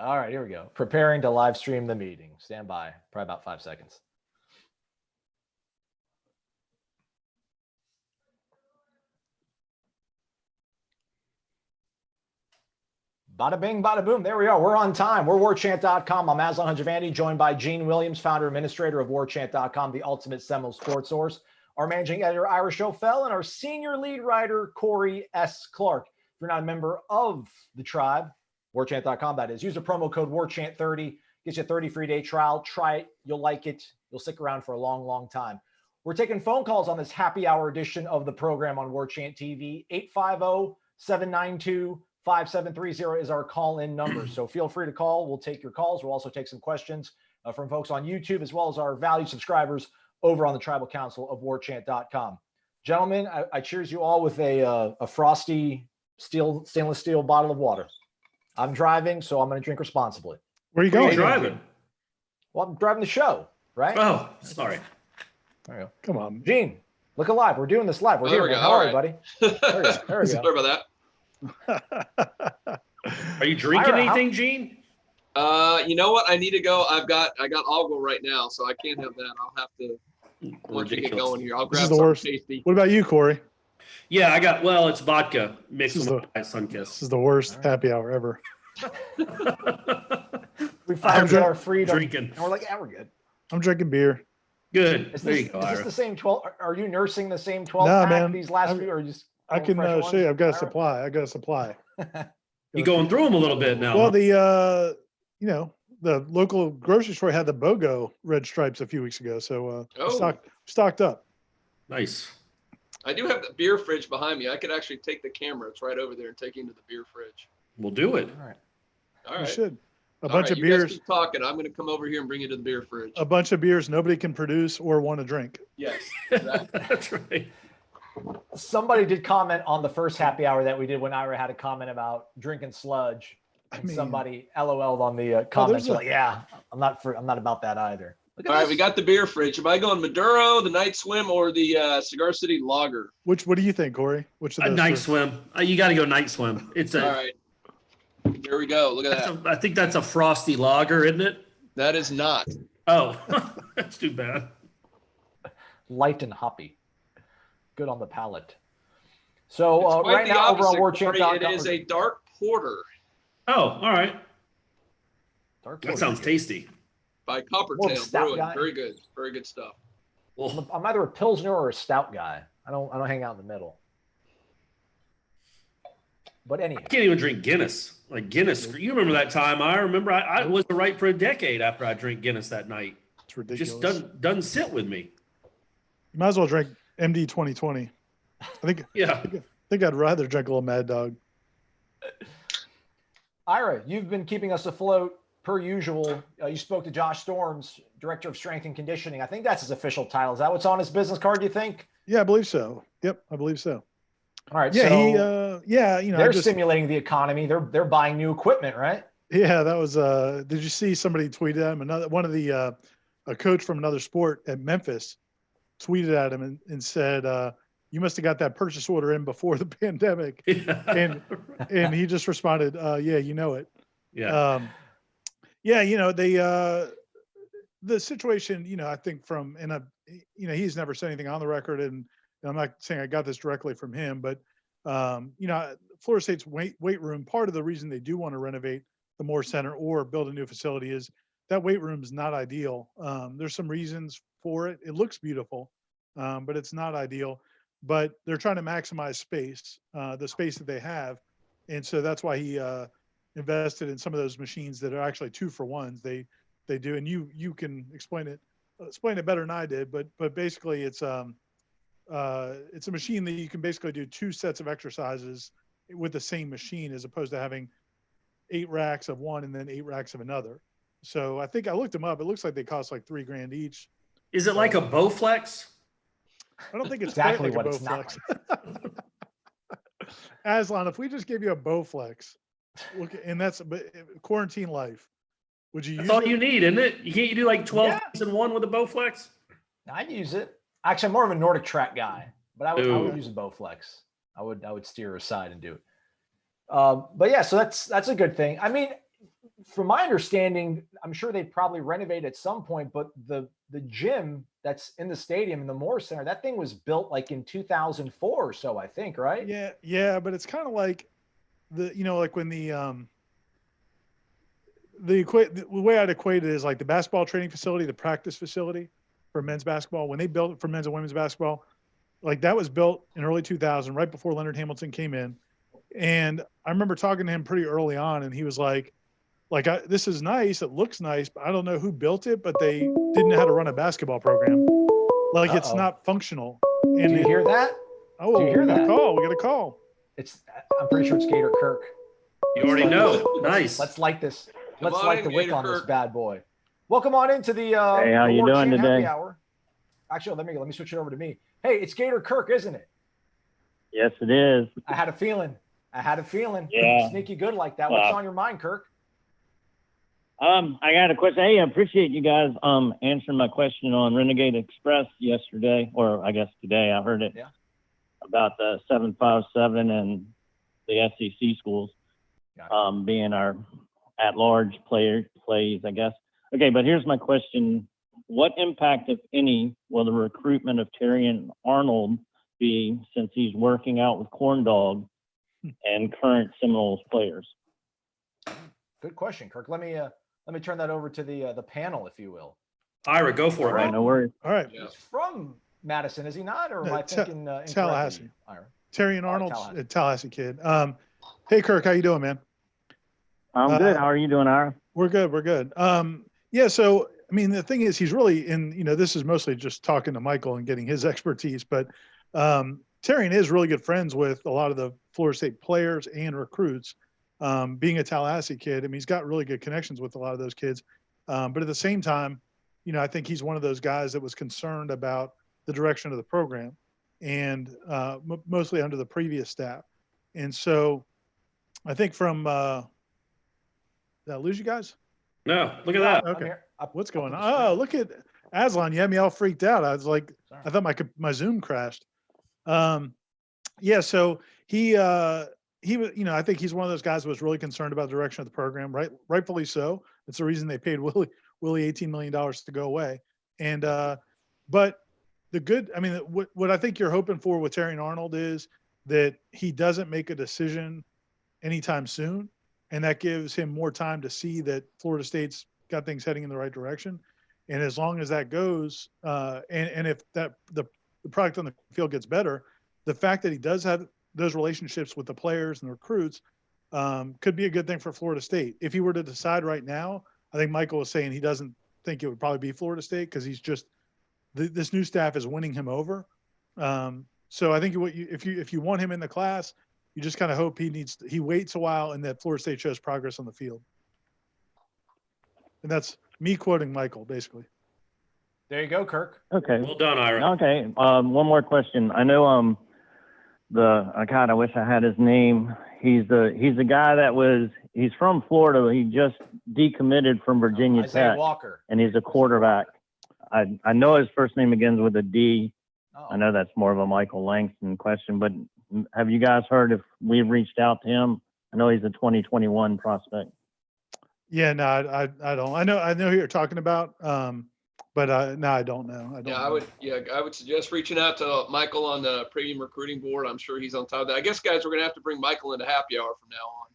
All right, here we go. Preparing to live stream the meeting. Stand by. Probably about 5 seconds. Bada bing, bada boom. There we are. We're on time. We're warchant.com. I'm Aslan Hajavandi, joined by Gene Williams, founder and administrator of warchant.com, the ultimate Seminole sports source. Our managing editor, Irish O'Fell, and our senior lead writer, Corey S. Clark. If you're not a member of the tribe, warchant.com, that is, use the promo code warchant30. Gets you a 30 free day trial. Try it. You'll like it. You'll stick around for a long, long time. We're taking phone calls on this happy hour edition of the program on Warchant TV. 850-792-5730 is our call-in number. So feel free to call. We'll take your calls. We'll also take some questions from folks on YouTube, as well as our valued subscribers over on the Tribal Council of warchant.com. Gentlemen, I cheers you all with a frosty stainless steel bottle of water. I'm driving, so I'm going to drink responsibly. Where are you going? Where are you driving? Well, I'm driving the show, right? Oh, sorry. There you go. Come on. Gene, look alive. We're doing this live. We're here. How are you, buddy? There we go. There we go. Sorry about That. Are you drinking anything, Gene? You know what? I need to go. I got algal right now, so I can't have that. I'll have to once you get going here. I'll grab something tasty. What about you, Corey? Yeah, it's vodka mixed with Sunkiss. This is the worst happy hour ever. We finally get our freedom. Drinking. And we're like, yeah, we're good. I'm drinking beer. Good. Is there this, you go, is this Ira. the same 12? Are you nursing the same 12 Nah, pack man. these last few, or just? I can show you. I've got a supply. supply. You going through them a little bit now? Well, the local grocery store had the BOGO red stripes a few weeks ago, so stocked up. Nice. I do have the beer fridge behind me. I could actually take the camera. It's right over there and take you into the beer fridge. We'll do it. All right. All right. You should. A All bunch right, of you guys beers. keep talking. I'm going to come over here and bring you to the beer fridge. A bunch of beers nobody can produce or want to drink. Yes, exactly. That's right. Somebody did comment on the first happy hour that we did when Ira had a comment about drinking sludge. And somebody LOL'd on the comments. Like, yeah, I'm not about that either. All right, we got the beer fridge. Am I going Maduro, the Night Swim, or the Cigar City Lager? What do you think, Corey? Which of those? A Night Swim. You got to go Night Swim. It's all right. Here we go. Look at that. I think that's a frosty lager, isn't it? That is not. Oh, that's too bad. Light and hoppy. Good on the palate. So right now over on warchant.com. It is a dark porter. Oh, all right. Dark that sounds tasty. By Coppertail Brewing. Very good. Very good stuff. Well, I'm either a Pilsner or a stout guy. I don't hang out in the middle. But anyway. I can't even drink Guinness. Like Guinness. You remember that time? I remember I was right for a decade after I drank Guinness that night. It's ridiculous. Just doesn't sit with me. You might as well drink MD 2020. I think I'd rather drink a little Mad Dog. Ira, you've been keeping us afloat per usual. You spoke to Josh Storms, Director of Strength and Conditioning. I think that's his official title. Is that what's on his business card, do you think? Yeah, I believe so. Yep, I believe so. All right. Yeah, so they're stimulating the economy. They're buying new equipment, right? Yeah, that was. Did you see somebody tweeted at him? A coach from another sport at Memphis tweeted at him and said, "You must have got that purchase order in before the pandemic." and he just responded, "Yeah, you know it." Yeah. The situation, I think he's never said anything on the record, and I'm not saying I got this directly from him, but Florida State's weight room, part of the reason they do want to renovate the Moore Center or build a new facility is that weight room is not ideal. There's some reasons for it. It looks beautiful, but it's not ideal. But they're trying to maximize space, the space that they have. And so that's why he invested in some of those machines that are actually 2-for-1s. They do, and you can explain it better than I did, but basically it's a machine that you can basically do 2 sets of exercises with the same machine, as opposed to having 8 racks of one and then 8 racks of another. So I think I looked them up. It looks like they cost like $3,000 each. Is it like a Bowflex? I don't think it's exactly quite like what a Bowflex. Aslan, if we just gave you a Bowflex, and that's quarantine life, would you use it? That's all you need, isn't it? You can't do like 12 things in one with a Bowflex? I'd use it. Actually, I'm more of a Nordic track guy, but I would use a Bowflex. I would steer aside and do it. But yeah, so that's a good thing. I mean, from my understanding, I'm sure they probably renovate at some point, but the gym that's in the stadium in the Moore Center, that thing was built like in 2004 or so, I think, right? Yeah, but it's kind of like like when the way I'd equate it is like the basketball training facility, the practice facility for men's basketball. When they built it for men's and women's basketball, like that was built in early 2000, right before Leonard Hamilton came in. And I remember talking to him pretty early on, and he was like, this is nice. It looks nice, but I don't know who built it, but they didn't know how to run a basketball program. Like it's not functional. And Do you hear that? Oh, Do you hear we got that? a call. We got a call. I'm pretty sure it's Gator Kirk. You already know. Nice. Let's light this. Come Let's on light in, the wick Gator on this Kirk. bad boy. Welcome on into the Hey, how the you War doing Chant today? Happy Hour. Actually, let me switch it over to me. Hey, it's Gator Kirk, isn't it? Yes, it is. I had a feeling. Yeah. Sneaky good like that. What's Wow. on your mind, Kirk? I got a question. Hey, I appreciate you guys answering my question on Renegade Express yesterday, or I guess today. I heard it about the 757 and the SEC schools being our at-large plays, I guess. Okay, but here's my question. What impact, if any, will the recruitment of Terrion Arnold be since he's working out with Corn Dog and current Seminoles players? Good question, Kirk. Let me turn that over to the panel, if you will. Ira, go for it, All right, man. no worries. All right. Yeah. He's from Madison, is he not? Or am No, I thinking incorrectly, Tallahassee. Ira? Terrion Arnold's a Tallahassee kid. Hey, Kirk, how you doing, man? I'm good. How are you doing, Ira? We're good. We're good. Yeah. So, I mean, the thing is, he's really this is mostly just talking to Michael and getting his expertise, but Terrion is really good friends with a lot of the Florida State players and recruits. Being a Tallahassee kid, I mean, he's got really good connections with a lot of those kids. But at the same time, I think he's one of those guys that was concerned about the direction of the program and mostly under the previous staff. And so I think from, did I lose you guys? No, look at that. I'm Okay. here. What's Up going on on? the Oh, look at Aslan. You had me all freaked out. I was like, Sorry. I thought my Zoom crashed. Yeah. So he was, I think he's one of those guys who was really concerned about the direction of the program, right? Rightfully so. It's the reason they paid Willie $18 million to go away. And, but what I think you're hoping for with Terrion Arnold is that he doesn't make a decision anytime soon. And that gives him more time to see that Florida State's got things heading in the right direction. And as long as that goes, and if the product on the field gets better, the fact that he does have those relationships with the players and the recruits could be a good thing for Florida State. If he were to decide right now, I think Michael was saying he doesn't think it would probably be Florida State because he's just this new staff is winning him over. So I think if you want him in the class, you just kind of hope he waits a while and that Florida State shows progress on the field. And that's me quoting Michael, basically. There you go, Kirk. Okay. Well done, Ira. Okay. One more question. I know God, I wish I had his name. He's the guy he's from Florida. He just decommitted from Virginia Isaiah Tech, Walker. and he's a quarterback. I know his first name begins with a D. Oh. I know that's more of a Michael Langston question, but have you guys heard if we've reached out to him? I know he's a 2021 prospect. Yeah, no, I don't. I know who you're talking about. But no, I don't know. I would suggest reaching out to Michael on the premium recruiting board. I'm sure he's on top of that. I guess, guys, we're going to have to bring Michael into happy hour from now on.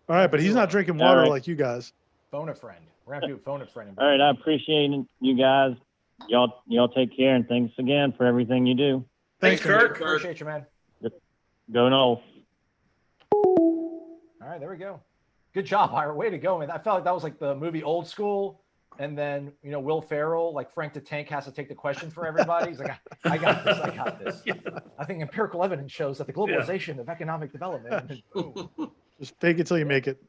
All right, but he's not drinking water like you guys. Phone a friend. We're going to have to do phone a friend. All right. I appreciate you guys. Y'all take care, and thanks again for everything you do. Thanks, Kirk. Appreciate you, man. Go Noles. All right, there we go. Good job, Ira. Way to go, man. I felt like that was like the movie Old School. And then, Will Ferrell, like Frank the Tank, has to take the question for everybody. He's like, I got this. Yeah. I think empirical evidence shows that the globalization of economic development. And then, boom. Just fake it till you make it.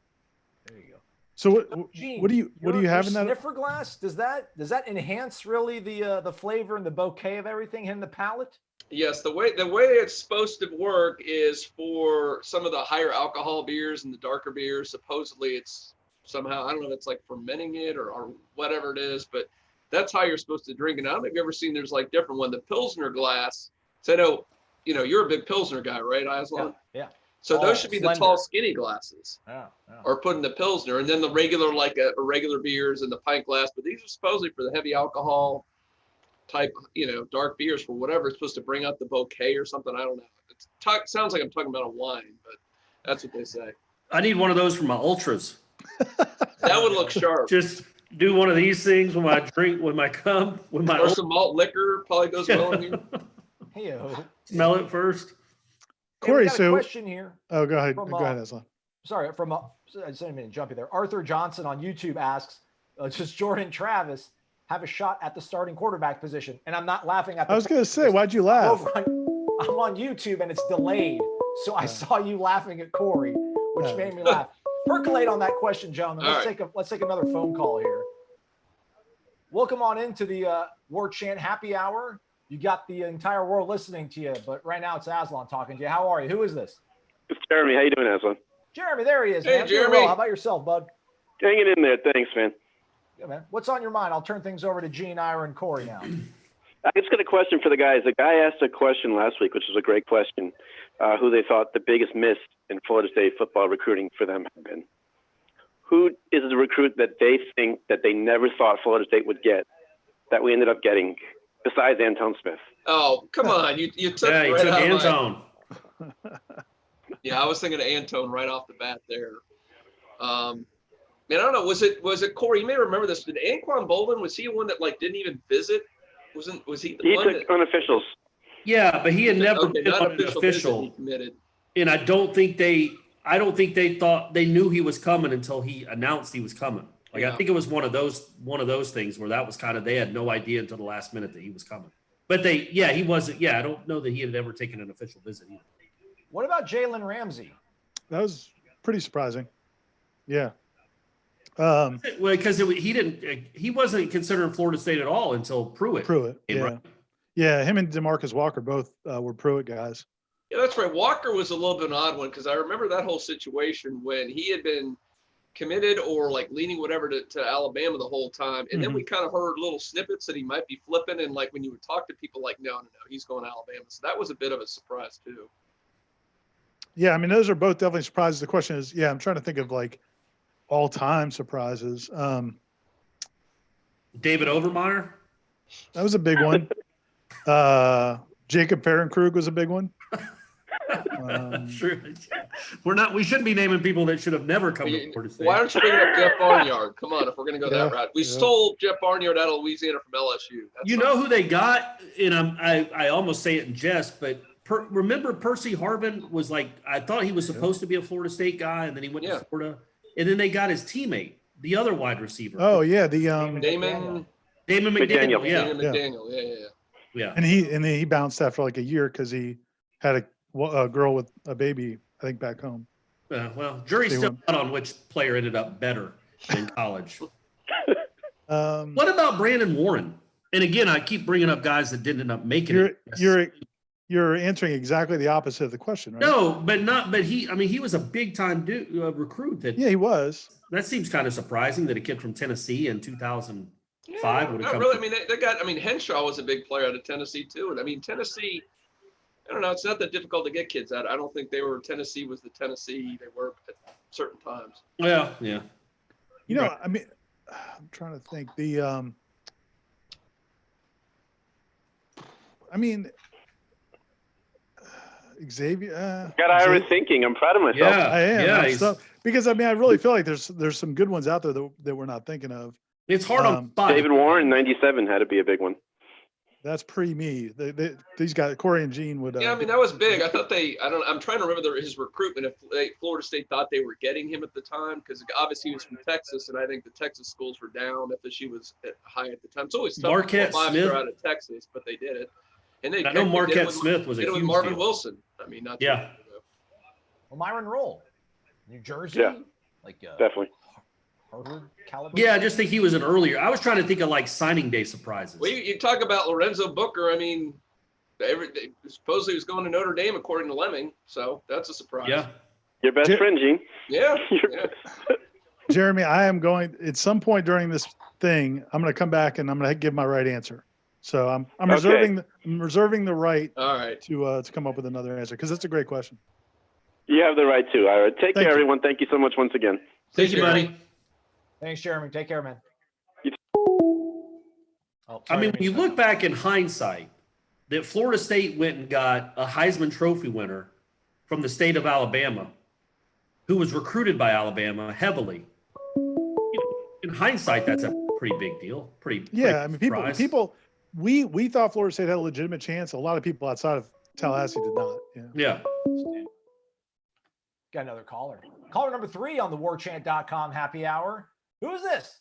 There you go. So Gene, what do you have in that sniffer glass? Does that enhance really the flavor and the bouquet of everything in the palate? Yes, the way it's supposed to work is for some of the higher alcohol beers and the darker beers. Supposedly, it's somehow, I don't know if it's like fermenting it or whatever it is, but that's how you're supposed to drink it. I don't know if you've ever seen there's like different one, the Pilsner glass. So I know, you're a big Pilsner guy, right, Aslan? Yeah. So Oh, those should be slender. the tall, skinny glasses, Yeah. or put in the Pilsner, and then the regular, like a regular beers in the pint glass. But these are supposedly for the heavy alcohol type, dark beers for whatever. It's supposed to bring out the bouquet or something. I don't know. Sounds like I'm talking about a wine, but that's what they say. I need one of those for my ultras. That would look sharp. Just do one of these things with my drink, with my cup, with my Or some malt liquor probably goes well in here. Hey-o. smell it first. Corey, Hey, we got a question here. Oh, go ahead. From, Go ahead, Aslan. Sorry, I didn't mean to jump you there. Arthur Johnson on YouTube asks, does Jordan Travis have a shot at the starting quarterback position? And I'm not laughing at the I was going to say, why'd you laugh? I'm on YouTube and it's delayed. So I saw you laughing at Corey, which made me laugh. Percolate on that question, gentlemen. Let's take another phone call here. Welcome on into the War Chant Happy Hour. You got the entire world listening to you, but right now it's Aslan talking to you. How are you? Who is this? It's Jeremy. How you doing, Aslan? Jeremy, there he is. Hey, man. Doing Jeremy. well. How about yourself, bud? Hanging in there. Thanks, man. Yeah, man. What's on your mind? I'll turn things over to Gene, Ira, and Corey now. I just got a question for the guys. The guy asked a question last week, which was a great question, who they thought the biggest miss in Florida State football recruiting for them had been. Who is the recruit that they think that they never thought Florida State would get that we ended up getting besides Anton Smith? Oh, come on. You took Yeah, it you right took out of my- Antone. Yeah, I was thinking of Antone right off the bat there. Man, I don't know. Was it Corey? You may remember this. Did Anquan Bolden, was he one that didn't even visit? Was he the He one took unofficials. Yeah, but he had never okay, been not on an official visit, he official, committed. and I don't think they thought they knew he was coming until he announced he was coming. I Yeah. think it was one of those things where that was kind of, they had no idea until the last minute that he was coming. But he wasn't. Yeah, I don't know that he had ever taken an official visit either. What about Jalen Ramsey? That was pretty surprising. Yeah. Well, because he wasn't considering Florida State at all until Pruitt. Yeah. Right? Yeah. Him and DeMarcus Walker both were Pruitt guys. Yeah, that's right. Walker was a little bit an odd one because I remember that whole situation when he had been committed or leaning whatever to Alabama the whole time. And then we kind of heard little snippets that he might be flipping. And when you would talk to people no, he's going to Alabama. So that was a bit of a surprise too. Yeah. I mean, those are both definitely surprises. The question is, I'm trying to think of all-time surprises. David Overmeyer. That was a big one. Jacob Perrinkrug was a big one. Sure. We shouldn't be naming people that should have never come to Florida State. Why aren't you bringing up Jeff Barnyard? Come on, if we're going to go that route. We Yeah. stole Jeff Barnyard out of Louisiana from LSU. You know who they got? And I almost say it in jest, but remember Percy Harvin was I thought he was supposed to be a Florida State guy, and then he went to Florida. And then they got his teammate, the other wide receiver. Oh yeah, the Damon McDaniel. Yeah. Damon McDaniel. Yeah. and he bounced after a year because he had a girl with a baby, I think, back home. Well, jury's still out on which player ended up better in college. What about Brandon Warren? And again, I keep bringing up guys that didn't end up making it. You're answering exactly the opposite of the question, right? No, but he was a big time recruit. Yeah, he was. That seems kind of surprising that a kid from Tennessee in 2005 would have Not come. really. They got. Henshaw was a big player out of Tennessee too. And Tennessee. I don't know. It's not that difficult to get kids out. I don't think Tennessee was the Tennessee they were at certain times. Yeah. Right. I'm trying to think. Xavier. Got Ira thinking. I'm proud of myself. Yeah, I am. yeah. Because I really feel like there's some good ones out there that we're not thinking of. It's hard on spot. David Warren, 97, had to be a big one. That's pre-me. These guys, Corey and Gene would. Yeah, that was big. I thought I'm trying to remember his recruitment. If Florida State thought they were getting him at the time, because obviously he was from Texas, and I think the Texas schools were down. FSU was high at the time. It's always tough Marquette to Smith out of Texas, but they did it. And I know Marquette Smith was a did it with huge Marvin deal. Wilson. Not too Yeah. long ago. Well, Myron Roll, New Jersey. Yeah. Definitely. Harvard caliber. Yeah, I just think he was an earlier. I was trying to think of signing day surprises. Well, you talk about Lorenzo Booker. Supposedly he was going to Notre Dame according to Lemming, so that's a surprise. Yeah. Your best friend, Gene. Yeah. Jeremy, I am going at some point during this thing. I'm going to come back and I'm going to give my right answer. So I'm reserving the right All right. to come up with another answer because that's a great question. You have the right to, Ira. Take care, you. everyone. Thank you so much once again. Thank you, Jeremy. buddy. Thanks, Jeremy. Take care, man. Oh, I mean, when you look back in hindsight, that Florida State went and got a Heisman Trophy winner from the state of Alabama, who was recruited by Alabama heavily. In hindsight, that's a pretty big deal. Pretty I mean, surprise. people, we thought Florida State had a legitimate chance. A lot of people outside of Tallahassee did not. Yeah. Got another caller. Caller number 3 on the warchant.com happy hour. Who is this?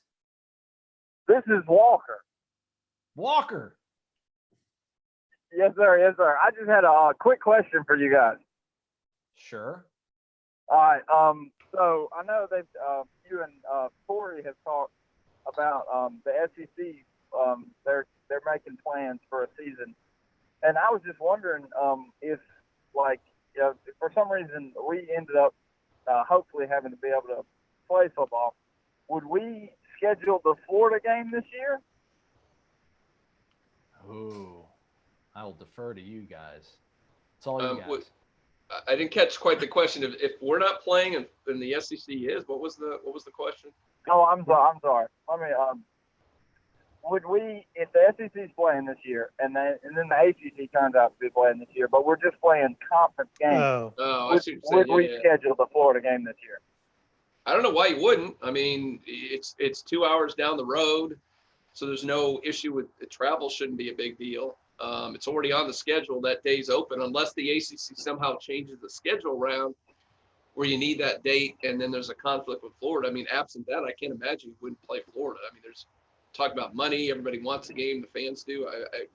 This is Walker. Walker. Yes, sir. Yes, sir. I just had a quick question for you guys. Sure. All right. So I know that you and Corey have talked about the SEC. They're making plans for a season, and I was just wondering if, like, if for some reason we ended up hopefully having to be able to play football, would we schedule the Florida game this year? Ooh, I will defer to you guys. It's all you guys. I didn't catch quite the question. If we're not playing and the SEC is, what was the question? Oh, I'm sorry. I mean, would we, if the SEC's playing this year and then the ACC turns out to be playing this year, but we're just playing conference games, I see what you're saying. would we schedule the Florida game this year? I don't know why you wouldn't. I mean, it's 2 hours down the road, so there's no issue with the travel. Shouldn't be a big deal. It's already on the schedule. That day's open unless the ACC somehow changes the schedule around where you need that date and then there's a conflict with Florida. I mean, absent that, I can't imagine you wouldn't play Florida. I mean, there's talk about money. Everybody wants the game. The fans do.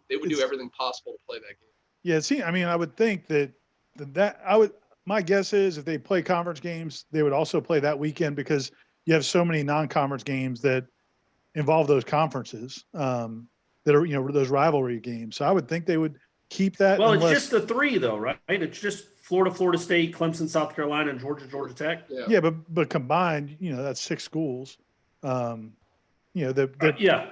They would do everything possible to play that game. Yeah. See, I mean, I would think my guess is if they play conference games, they would also play that weekend because you have so many non-conference games that involve those conferences that are, those rivalry games. So I would think they would keep that. Well, it's just the 3 though, right? It's just Florida, Florida State, Clemson, South Carolina, and Georgia, Georgia Tech. Yeah. But combined, that's 6 schools. I got you.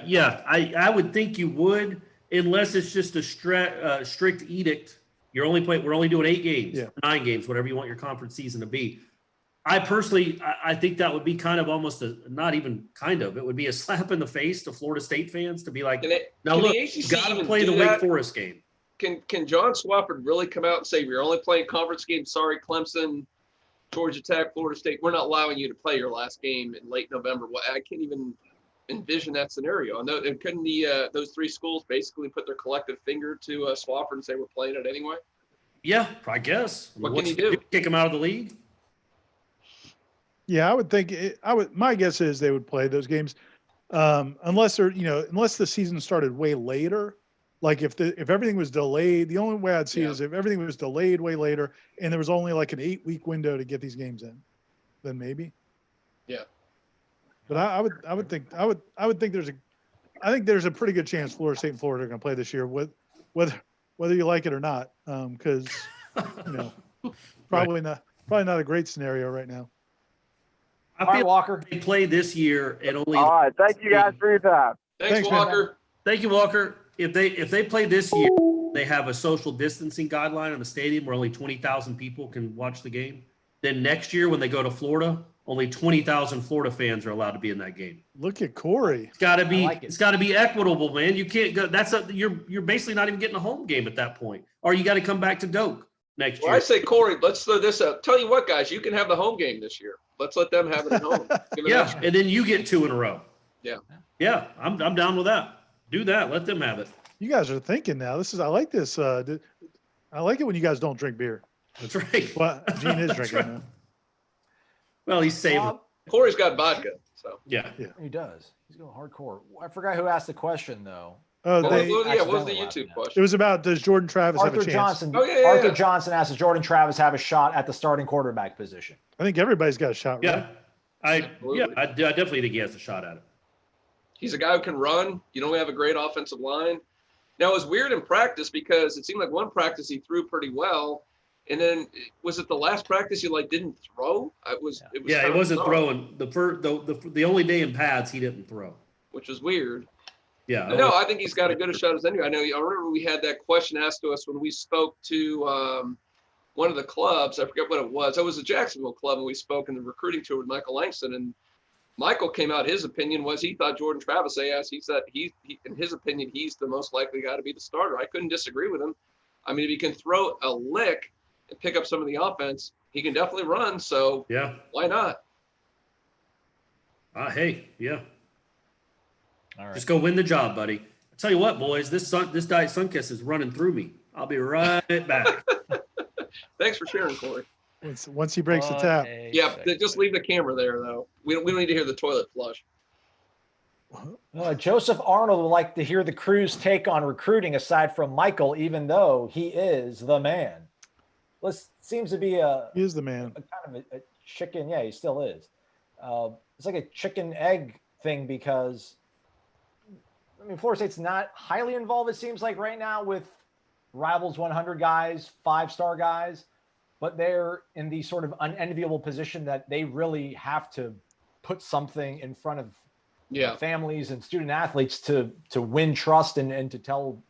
Yeah. I would think you would, unless it's just a strict edict. We're only doing 8 games, 9 games, whatever you want your conference season to be. I personally, I think that would be kind of almost it would be a slap in the face to Florida State fans to be like, you got to play the Wake Forest game. Can John Swafford really come out and say, we're only playing conference games? Sorry, Clemson, Georgia Tech, Florida State, we're not allowing you to play your last game in late November. I can't even envision that scenario. And couldn't those 3 schools basically put their collective finger to Swafford and say we're playing it anyway? Yeah, I guess. What can you do? Kick them out of the league? Yeah, I would think my guess is they would play those games unless the season started way later. Like if everything was delayed, the only way I'd see it is if everything was delayed way later and there was only like an 8-week window to get these games in, then maybe. Yeah. But I would think there's a pretty good chance Florida State and Florida are going to play this year, whether you like it or not, because probably not a great scenario right now. I feel Walker. They play this year and only. All right, thank you guys for your time. Thanks Walker. Man. Thank you, Walker. If they play this year, they have a social distancing guideline in the stadium where only 20,000 people can watch the game. Then next year, when they go to Florida, only 20,000 Florida fans are allowed to be in that game. Look at Corey. It's got to be. It's got to be equitable, man. You can't go. You're basically not even getting a home game at that point, or you got to come back to Doak next year. I say, Corey, let's throw this up. Tell you what, guys, you can have the home game this year. Let's let them have it at home. And then you get 2 in a row. Yeah, I'm down with that. Do that. Let them have it. You guys are thinking now. I like this. I like it when you guys don't drink beer. That's right. Well, Gene is drinking. Right. Well, he's saving. Corey's got vodka, so yeah, he does. He's going hardcore. I forgot who asked the question though. What was the YouTube question? It was about, does Jordan Travis have a chance? Arthur Johnson asked, does Jordan Travis have a shot at the starting quarterback position? I think everybody's got a shot, right? I definitely think he has a shot at it. He's a guy who can run. You don't have a great offensive line. Now, it was weird in practice because it seemed like one practice he threw pretty well. And then was it the last practice you didn't throw? It wasn't throwing. The only day in pads he didn't throw. Which was weird. Yeah. But no, I think he's got a good a shot as anyway. I remember we had that question asked to us when we spoke to one of the clubs, I forget what it was. It was a Jacksonville club, and we spoke in the recruiting tour with Michael Langston. And Michael came out, his opinion was he thought Jordan Travis, he said he in his opinion, he's the most likely guy to be the starter. I couldn't disagree with him. I mean, if he can throw a lick and pick up some of the offense, he can definitely run. So Yeah. why not? Hey, yeah. All right. Just go win the job, buddy. I tell you what, boys, this Diet Sunkiss is running through me. I'll be right back. Thanks for sharing, Corey. Once he breaks the tap. Yeah, just leave the camera there, though. We don't need to hear the toilet flush. Joseph Arnold would like to hear the crew's take on recruiting aside from Michael, even though he is the man. This seems to be He is the man. a kind of a chicken. Yeah, he still is. It's like a chicken egg thing because, I mean, Florida State's not highly involved, it seems like right now, with Rivals 100 guys, 5-star guys, but they're in the sort of unenviable position that they really have to put something in front of families and student athletes to win trust and to tell,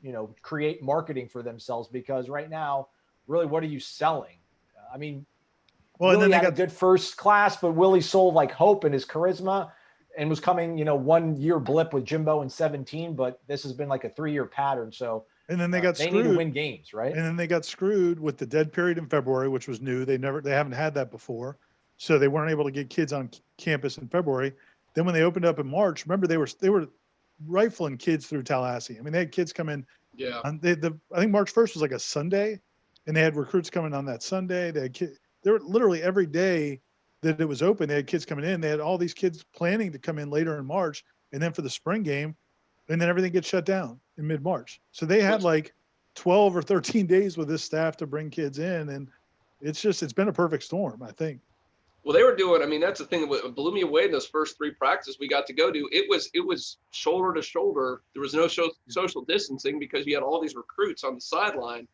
create marketing for themselves, because right now, really, what are you selling? I mean, well, Willie and then had a good first class, but Willie sold like hope and his charisma and was coming, 1 year blip with Jimbo in 17, but this has been like a 3-year pattern. So, and then they got screwed. They need to win games, right? And then they got screwed with the dead period in February, which was new. They haven't had that before. So they weren't able to get kids on campus in February. Then when they opened up in March, remember they were rifling kids through Tallahassee. I mean, they had kids come in. Yeah. I think March 1st was like a Sunday, and they had recruits coming on that Sunday. They were literally every day that it was open, they had kids coming in. They had all these kids planning to come in later in March, and then for the spring game, and then everything gets shut down in mid-March. So they had like 12 or 13 days with this staff to bring kids in, and it's been a perfect storm, I think. Well, they were doing, I mean, that's the thing that blew me away in those first 3 practices we got to go to. It was shoulder to shoulder. There was no social distancing because you had all these recruits on the sideline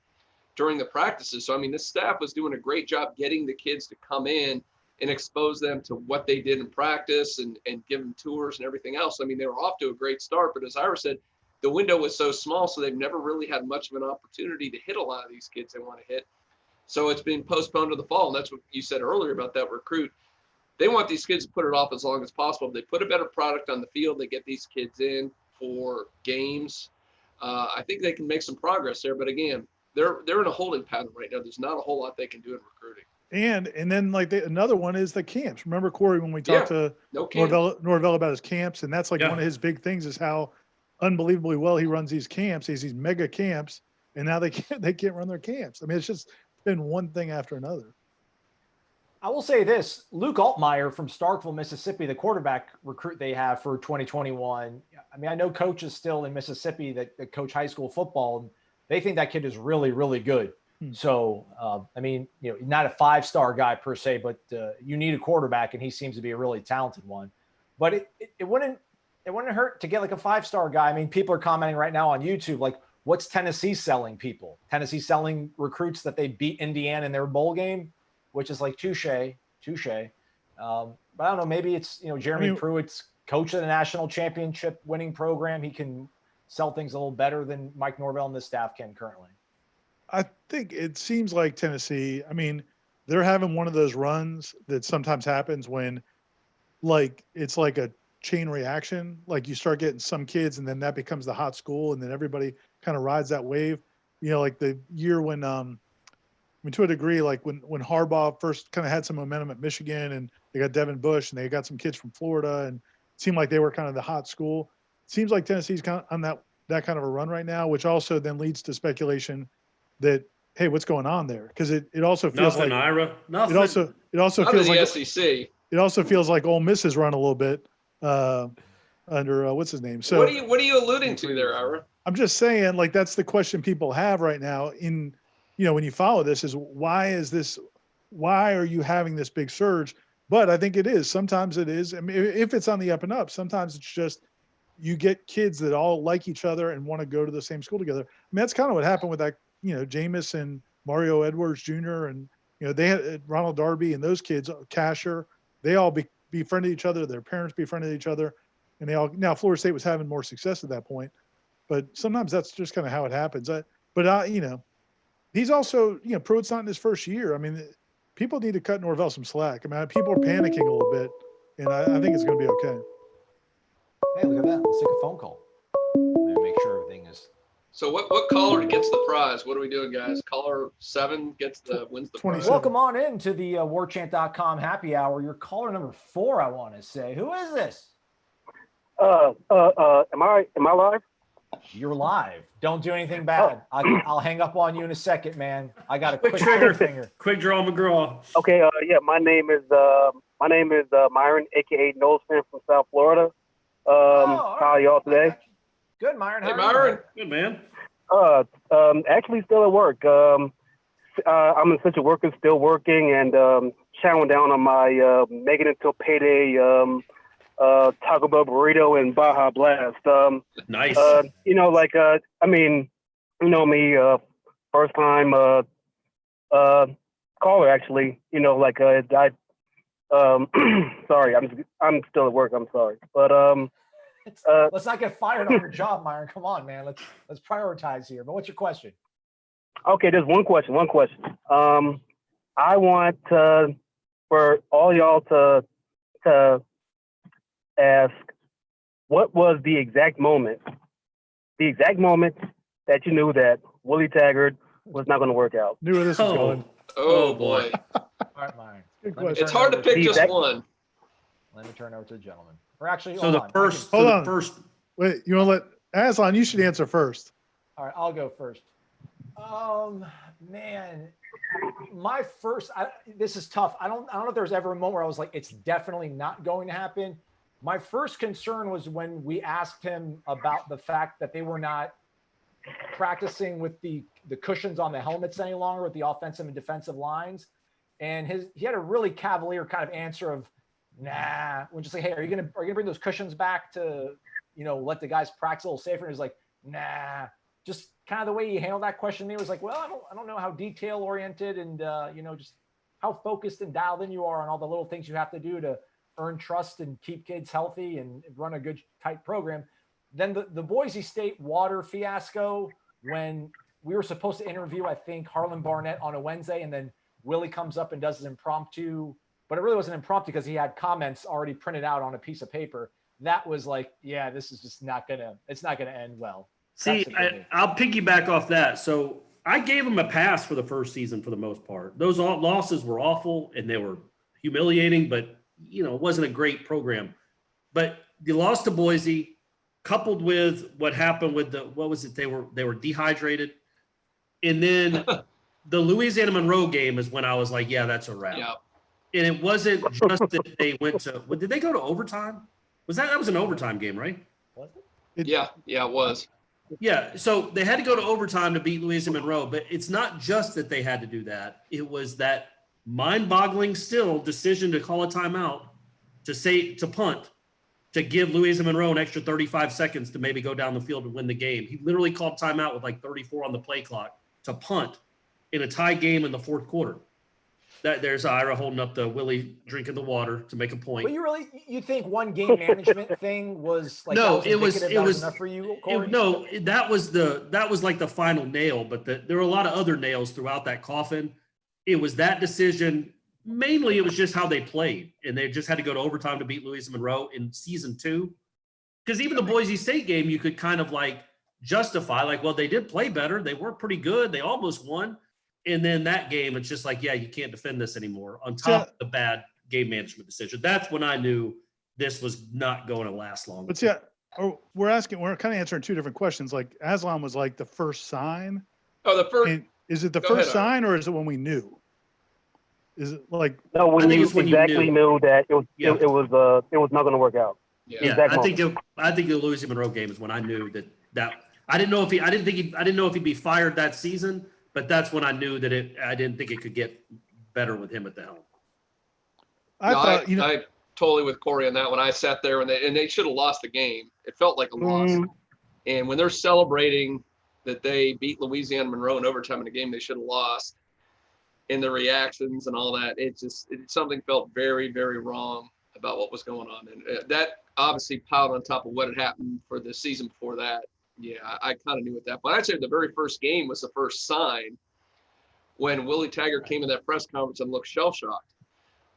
during the practices. So, I mean, this staff was doing a great job getting the kids to come in and expose them to what they did in practice and give them tours and everything else. I mean, they were off to a great start, but as Ira said, the window was so small, so they've never really had much of an opportunity to hit a lot of these kids they want to hit. So it's been postponed to the fall, and that's what you said earlier about that recruit. They want these kids to put it off as long as possible. If they put a better product on the field, they get these kids in for games. I think they can make some progress there, but again, they're in a holding pattern right now. There's not a whole lot they can do in recruiting. And then like another one is the camps. Remember, Corey, when we talked to Norvell about his camps, and that's like one of his big things is how unbelievably well he runs these camps. These mega camps, and now they can't run their camps. I mean, it's just been one thing after another. I will say this: Luke Altmaier from Starkville, Mississippi, the quarterback recruit they have for 2021. I mean, I know coaches still in Mississippi that coach high school football, and they think that kid is really, really good. So, I mean, not a 5-star guy per se, but you need a quarterback, and he seems to be a really talented one. But it wouldn't hurt to get like a 5-star guy. I mean, people are commenting right now on YouTube, like, what's Tennessee selling people? Tennessee selling recruits that they beat Indiana in their bowl game, which is like touche. But I don't know, maybe it's, Jeremy Pruitt's coach of the national championship winning program. He can sell things a little better than Mike Norvell and the staff can currently. I think it seems like Tennessee, I mean, they're having one of those runs that sometimes happens when like it's like a chain reaction. Like you start getting some kids and then that becomes the hot school and then everybody kind of rides that wave. Like the year when to a degree, like when Harbaugh first kind of had some momentum at Michigan and they got Devin Bush and they got some kids from Florida and it seemed like they were kind of the hot school. It seems like Tennessee's kind of on that kind of a run right now, which also then leads to speculation that, hey, what's going on there? Because it also feels nothing, like Ira. Nothing. It also feels like the SEC. It also feels like Ole Miss has run a little bit under what's his name. So what are you alluding to there, Ira? I'm just saying, like that's the question people have right now. In when you follow this, is why are you having this big surge? But I think it is. Sometimes it is. I mean, if it's on the up and up, sometimes it's just you get kids that all like each other and want to go to the same school together. I mean, that's kind of what happened with that. Jameis and Mario Edwards Jr. and, they had Ronald Darby and those kids, Casher, they all befriended each other. Their parents befriended each other. And now Florida State was having more success at that point. But sometimes that's just kind of how it happens. he's also, Pruitt's not in his first year. I mean, people need to cut Norvell some slack. I mean, people are panicking a little bit, and I think it's going to be okay. Hey, look at that. Let's take a phone call. Let me make sure everything is. So what caller gets the prize? What are we doing, guys? Caller 7 wins the prize. Welcome on in to the warchant.com happy hour. You're caller number 4, I want to say. Who is this? Am I live? You're live. Don't do anything bad. I'll hang up on you in a second, man. I got a quick trigger finger. Quick draw McGraw. Okay. Yeah. My name is Myron, aka Nolson from South Florida. How are y'all today? Good, Myron. Hey, Myron. Good, man. Actually still at work. I'm essential worker, still working, and chowing down on my making it till payday Taco Bell burrito and Baja Blast. Nice. I mean, you know me, first time caller actually. Sorry, I'm still at work. I'm sorry, but let's not get fired on your job, Myron. Come on, man. Let's prioritize here. But what's your question? Okay, there's one question. I want for all y'all to ask, what was the exact moment that you knew that Willie Taggart was not going to work out? Knew where this was going. Oh boy. All right, Myron. Good question. It's hard to pick just one. Let me turn over to the gentleman. Or actually, So hold the on. first, Hold so the on. first. Wait, you want to let Aslan? You should answer first. All right, I'll go first. Man, my first. This is tough. I don't know if there's ever a moment where I was like, it's definitely not going to happen. My first concern was when we asked him about the fact that they were not practicing with the cushions on the helmets any longer with the offensive and defensive lines, and he had a really cavalier kind of answer of, nah. When just say, hey, are you gonna bring those cushions back to, let the guys practice a little safer? And he's like, nah. Just kind of the way he handled that question to me was like, well, I don't know how detail oriented and just how focused and dialed in you are on all the little things you have to do to earn trust and keep kids healthy and run a good tight program. Then the Boise State water fiasco, when we were supposed to interview, I think, Harlan Barnett on a Wednesday, and then Willie comes up and does his impromptu, but it really wasn't impromptu because he had comments already printed out on a piece of paper. That was like, yeah, this is just not gonna end well. See, I'll piggyback off that. So I gave him a pass for the first season for the most part. Those losses were awful and they were humiliating, but it wasn't a great program. But the loss to Boise, coupled with what happened with they were dehydrated, and then the Louisiana Monroe game is when I was like, yeah, that's a wrap. Yeah. And it wasn't just that they went to. Did they go to overtime? That was an overtime game, right? Was it? Yeah, it was. Yeah, so they had to go to overtime to beat Louisiana Monroe, but it's not just that they had to do that. It was that mind-boggling still decision to call a timeout, to punt, to give Louisiana Monroe an extra 35 seconds to maybe go down the field and win the game. He literally called timeout with like 34 on the play clock to punt in a tie game in the fourth quarter. There's Ira holding up the Willie drinking the water to make a point. But you think one game management thing was like, no, it was enough for you, Corey? That was like the final nail, but there were a lot of other nails throughout that coffin. It was that decision. Mainly it was just how they played, and they just had to go to overtime to beat Louisiana Monroe in season 2. Because even the Boise State game, you could kind of like justify, like, well, they did play better. They were pretty good. They almost won. And then that game, it's just like, yeah, you can't defend this anymore. On top of the bad game management decision. That's when I knew this was not going to last long. But we're kind of answering two different questions. Like Aslan was like the first sign. Oh, the first. And is it the first sign or is it when we knew? Is it like? No, when you exactly knew that it was not going to work out. Yeah, I think the Louisiana Monroe game is when I knew that I didn't know if he'd be fired that season. But that's when I knew that I didn't think it could get better with him at the helm. I totally with Corey on that one. I sat there and they should have lost the game. It felt like a loss. And when they're celebrating that they beat Louisiana Monroe in overtime in a game they should have lost, and the reactions and all that, something felt very, very wrong about what was going on. And that obviously piled on top of what had happened for the season before that. Yeah, I kind of knew at that point. I'd say the very first game was the first sign when Willie Taggart came in that press conference and looked shell-shocked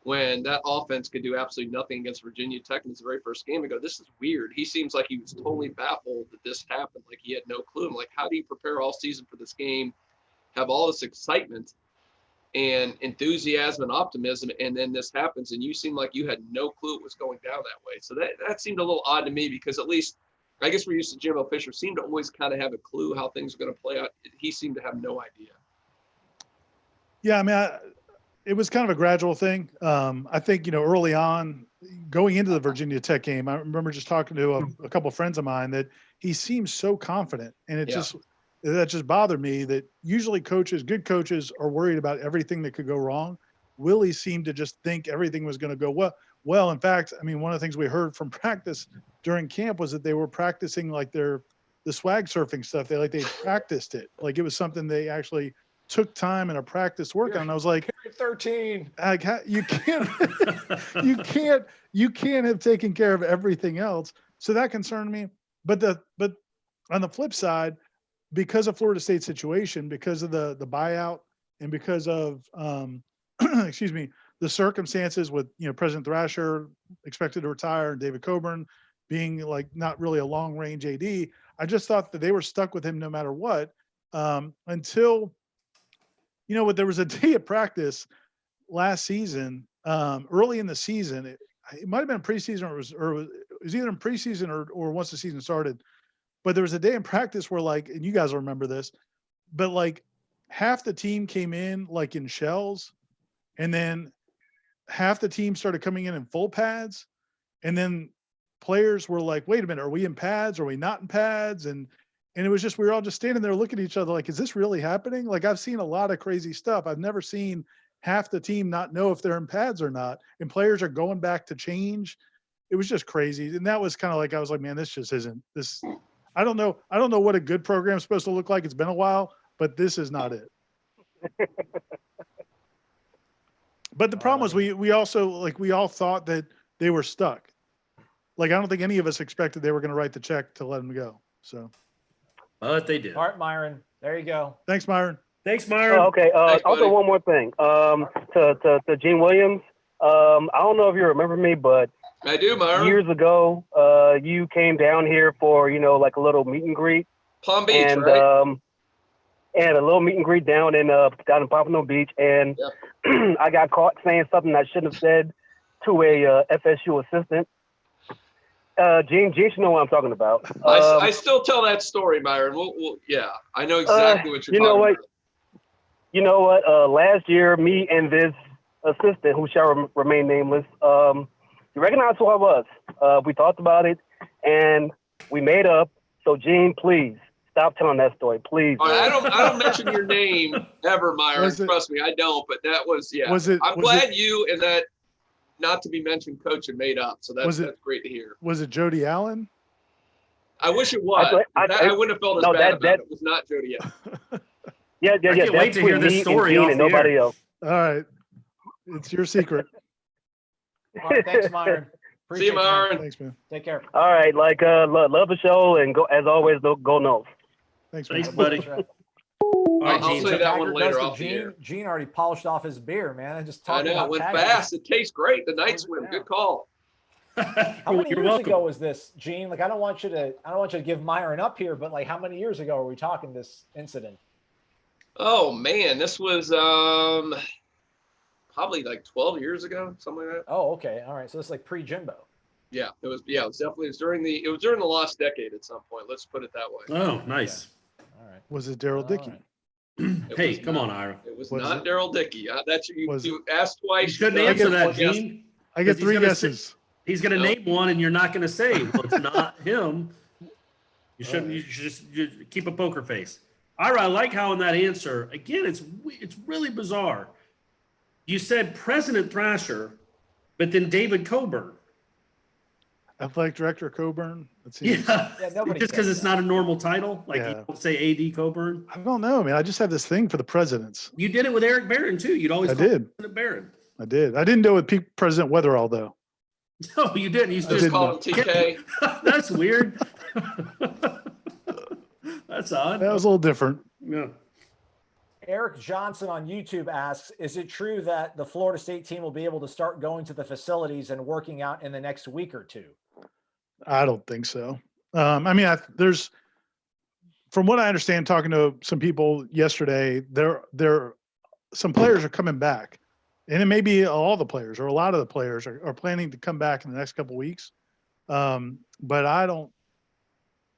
when that offense could do absolutely nothing against Virginia Tech in his very first game. I go, this is weird. He seems like he was totally baffled that this happened. Like he had no clue. I'm like, how do you prepare all season for this game, have all this excitement and enthusiasm and optimism, and then this happens and you seem like you had no clue it was going down that way? So that seemed a little odd to me, because at least I guess we're used to Jimbo Fisher seemed to always kind of have a clue how things are going to play out. He seemed to have no idea. Yeah, I mean, it was kind of a gradual thing. I think, early on going into the Virginia Tech game, I remember just talking to a couple of friends of mine that he seems so confident, and that just bothered me that usually good coaches are worried about everything that could go wrong. Willie seemed to just think everything was going to go well. Well, in fact, I mean, one of the things we heard from practice during camp was that they were practicing like the swag surfing stuff. They practiced it. Like it was something they actually took time in a practice work on. And I was like, 13. Like, you can't have taken care of everything else. So that concerned me. But on the flip side, because of Florida State's situation, because of the buyout, and because of excuse me, the circumstances with President Thrasher expected to retire and David Coburn being like not really a long range AD, I just thought that they were stuck with him no matter what, until there was a day of practice last season, early in the season. It might have been preseason, or it was either in preseason or once the season started. But there was a day in practice where, like, and you guys will remember this, but like half the team came in like in shells, and then half the team started coming in full pads, and then players were like, wait a minute, are we in pads? Are we not in pads? And it was just, we were all just standing there looking at each other like, is this really happening? Like, I've seen a lot of crazy stuff. I've never seen half the team not know if they're in pads or not, and players are going back to change. It was just crazy. And that was kind of like, I was like, man, this just isn't this. I don't know what a good program is supposed to look like. It's been a while, but this is not it. But the problem was we also, like, we all thought that they were stuck. Like, I don't think any of us expected they were going to write the check to let them go. So, but they did. All right, Myron. There you go. Thanks, Myron. Thanks, Myron. Okay. Thanks, also, buddy. one more thing. To Gene Williams. I don't know if you remember me, but I do, Myron. years ago, you came down here for like a little meet and greet, Palm Beach, and right? and a little meet and greet down in Pompano Beach, and I got caught saying something I shouldn't have said to a FSU assistant. Gene should know what I'm talking about. I still tell that story, Myron. Yeah, I know exactly what you're talking about. You know what? Last year, me and this assistant, who shall remain nameless, you recognize who I was. We talked about it, and we made up. So, Gene, please stop telling that story, please. All right, I don't mention your name ever, Myron. Trust me, I don't. But that was I'm glad you and that not to be mentioned coach had made up. So that's great to hear. Was it Jody Allen? I wish it was. I wouldn't have felt as bad about it. It was not Jody Allen. Yeah. I can't wait to hear this story and nobody else. All right, it's your secret. All right, thanks, Myron. See you, Myron. Thanks, man. Take care. All right, love the show, and go as always. Go Noles. Thanks, man. Thanks, buddy. All right, I'll Gene. say that one later off the air. Gene already polished off his beer, man. I know, it went fast. It tastes great. The night swim. Good call. How many You're years welcome. ago was this, Gene? Like, I don't want you to give Myron up here, but like, how many years ago are we talking this incident? Oh man, this was probably like 12 years ago, something like that. Oh, okay. All right. So it's like pre-Jimbo. Yeah, it was definitely during the lost decade at some point. Let's put it that way. Oh, nice. All right. Was it Daryl Dickey? Right. Hey, come on, Ira. It was not Daryl Dickey. That's you asked twice. You shouldn't answer that, Gene. I get 3 He's gonna guesses. He's going to name one, and you're not going to say, well, it's not him. You shouldn't. You should just keep a poker face. Ira, I like how in that answer, again, it's really bizarre. You said President Thrasher, but then David Coburn. Athletic Director Coburn. Yeah, nobody just because says it's not a normal title. Like Yeah. you don't say AD Coburn. I don't know, man. I just have this thing for the presidents. You did it with Eric Barron, too. You'd always I call did. President Barron. I did. I didn't do it with President Weatherall, though. No, you didn't. You Just didn't. call him TK. That's weird. That's odd. That was a little different. Yeah. Eric Johnson on YouTube asks, is it true that the Florida State team will be able to start going to the facilities and working out in the next week or two? I don't think so. I mean, there's, from what I understand, talking to some people yesterday, some players are coming back, and it may be all the players or a lot of the players are planning to come back in the next couple of weeks. But I don't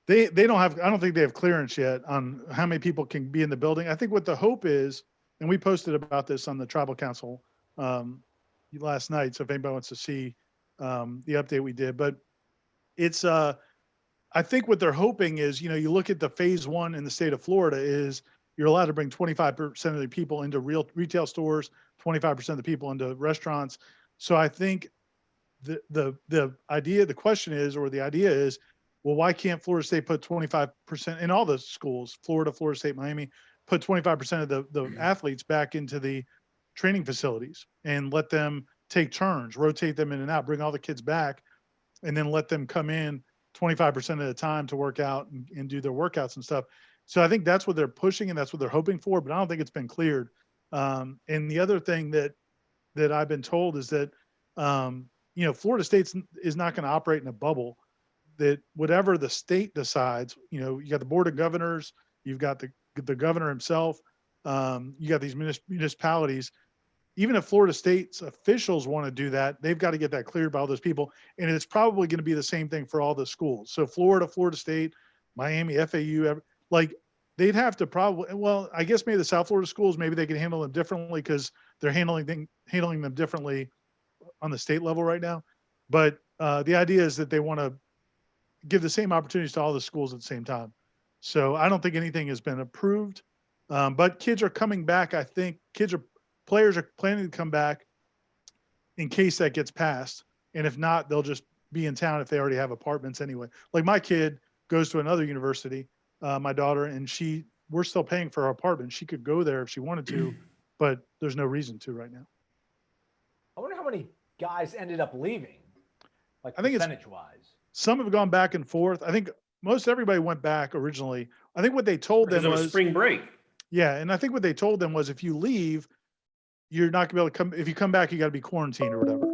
think they have clearance yet on how many people can be in the building. I think what the hope is, and we posted about this on the Tribal Council last night. So if anybody wants to see the update we did, but it's I think what they're hoping is, you look at the phase one in the state of Florida is you're allowed to bring 25% of the people into real retail stores, 25% of the people into restaurants. So I think the question is, well, why can't Florida State put 25% in all the schools, Florida State, Miami, put 25% of the athletes back into the training facilities and let them take turns, rotate them in and out, bring all the kids back, and then let them come in 25% of the time to work out and do their workouts and stuff. So I think that's what they're pushing and that's what they're hoping for, but I don't think it's been cleared. And the other thing that I've been told is that, Florida State is not going to operate in a bubble, that whatever the state decides, you got the board of governors, you've got the governor himself, you got these municipalities. Even if Florida State's officials want to do that, they've got to get that cleared by all those people. And it's probably going to be the same thing for all the schools. So Florida State, Miami, FAU, they'd have to I guess maybe the South Florida schools, maybe they can handle them differently because they're handling them differently on the state level right now. But the idea is that they want to give the same opportunities to all the schools at the same time. So I don't think anything has been approved, but kids are coming back. I think players are planning to come back in case that gets passed. And if not, they'll just be in town if they already have apartments anyway. Like my kid goes to another university, my daughter, and we're still paying for her apartment. She could go there if she wanted to, but there's no reason to right now. I wonder how many guys ended up leaving, like I think percentage-wise. Some have gone back and forth. I think most everybody went back originally. I think what they told them was spring break. Yeah, and I think what they told them was if you leave, you're not gonna be able to come. If you come back, you got to be quarantined or whatever.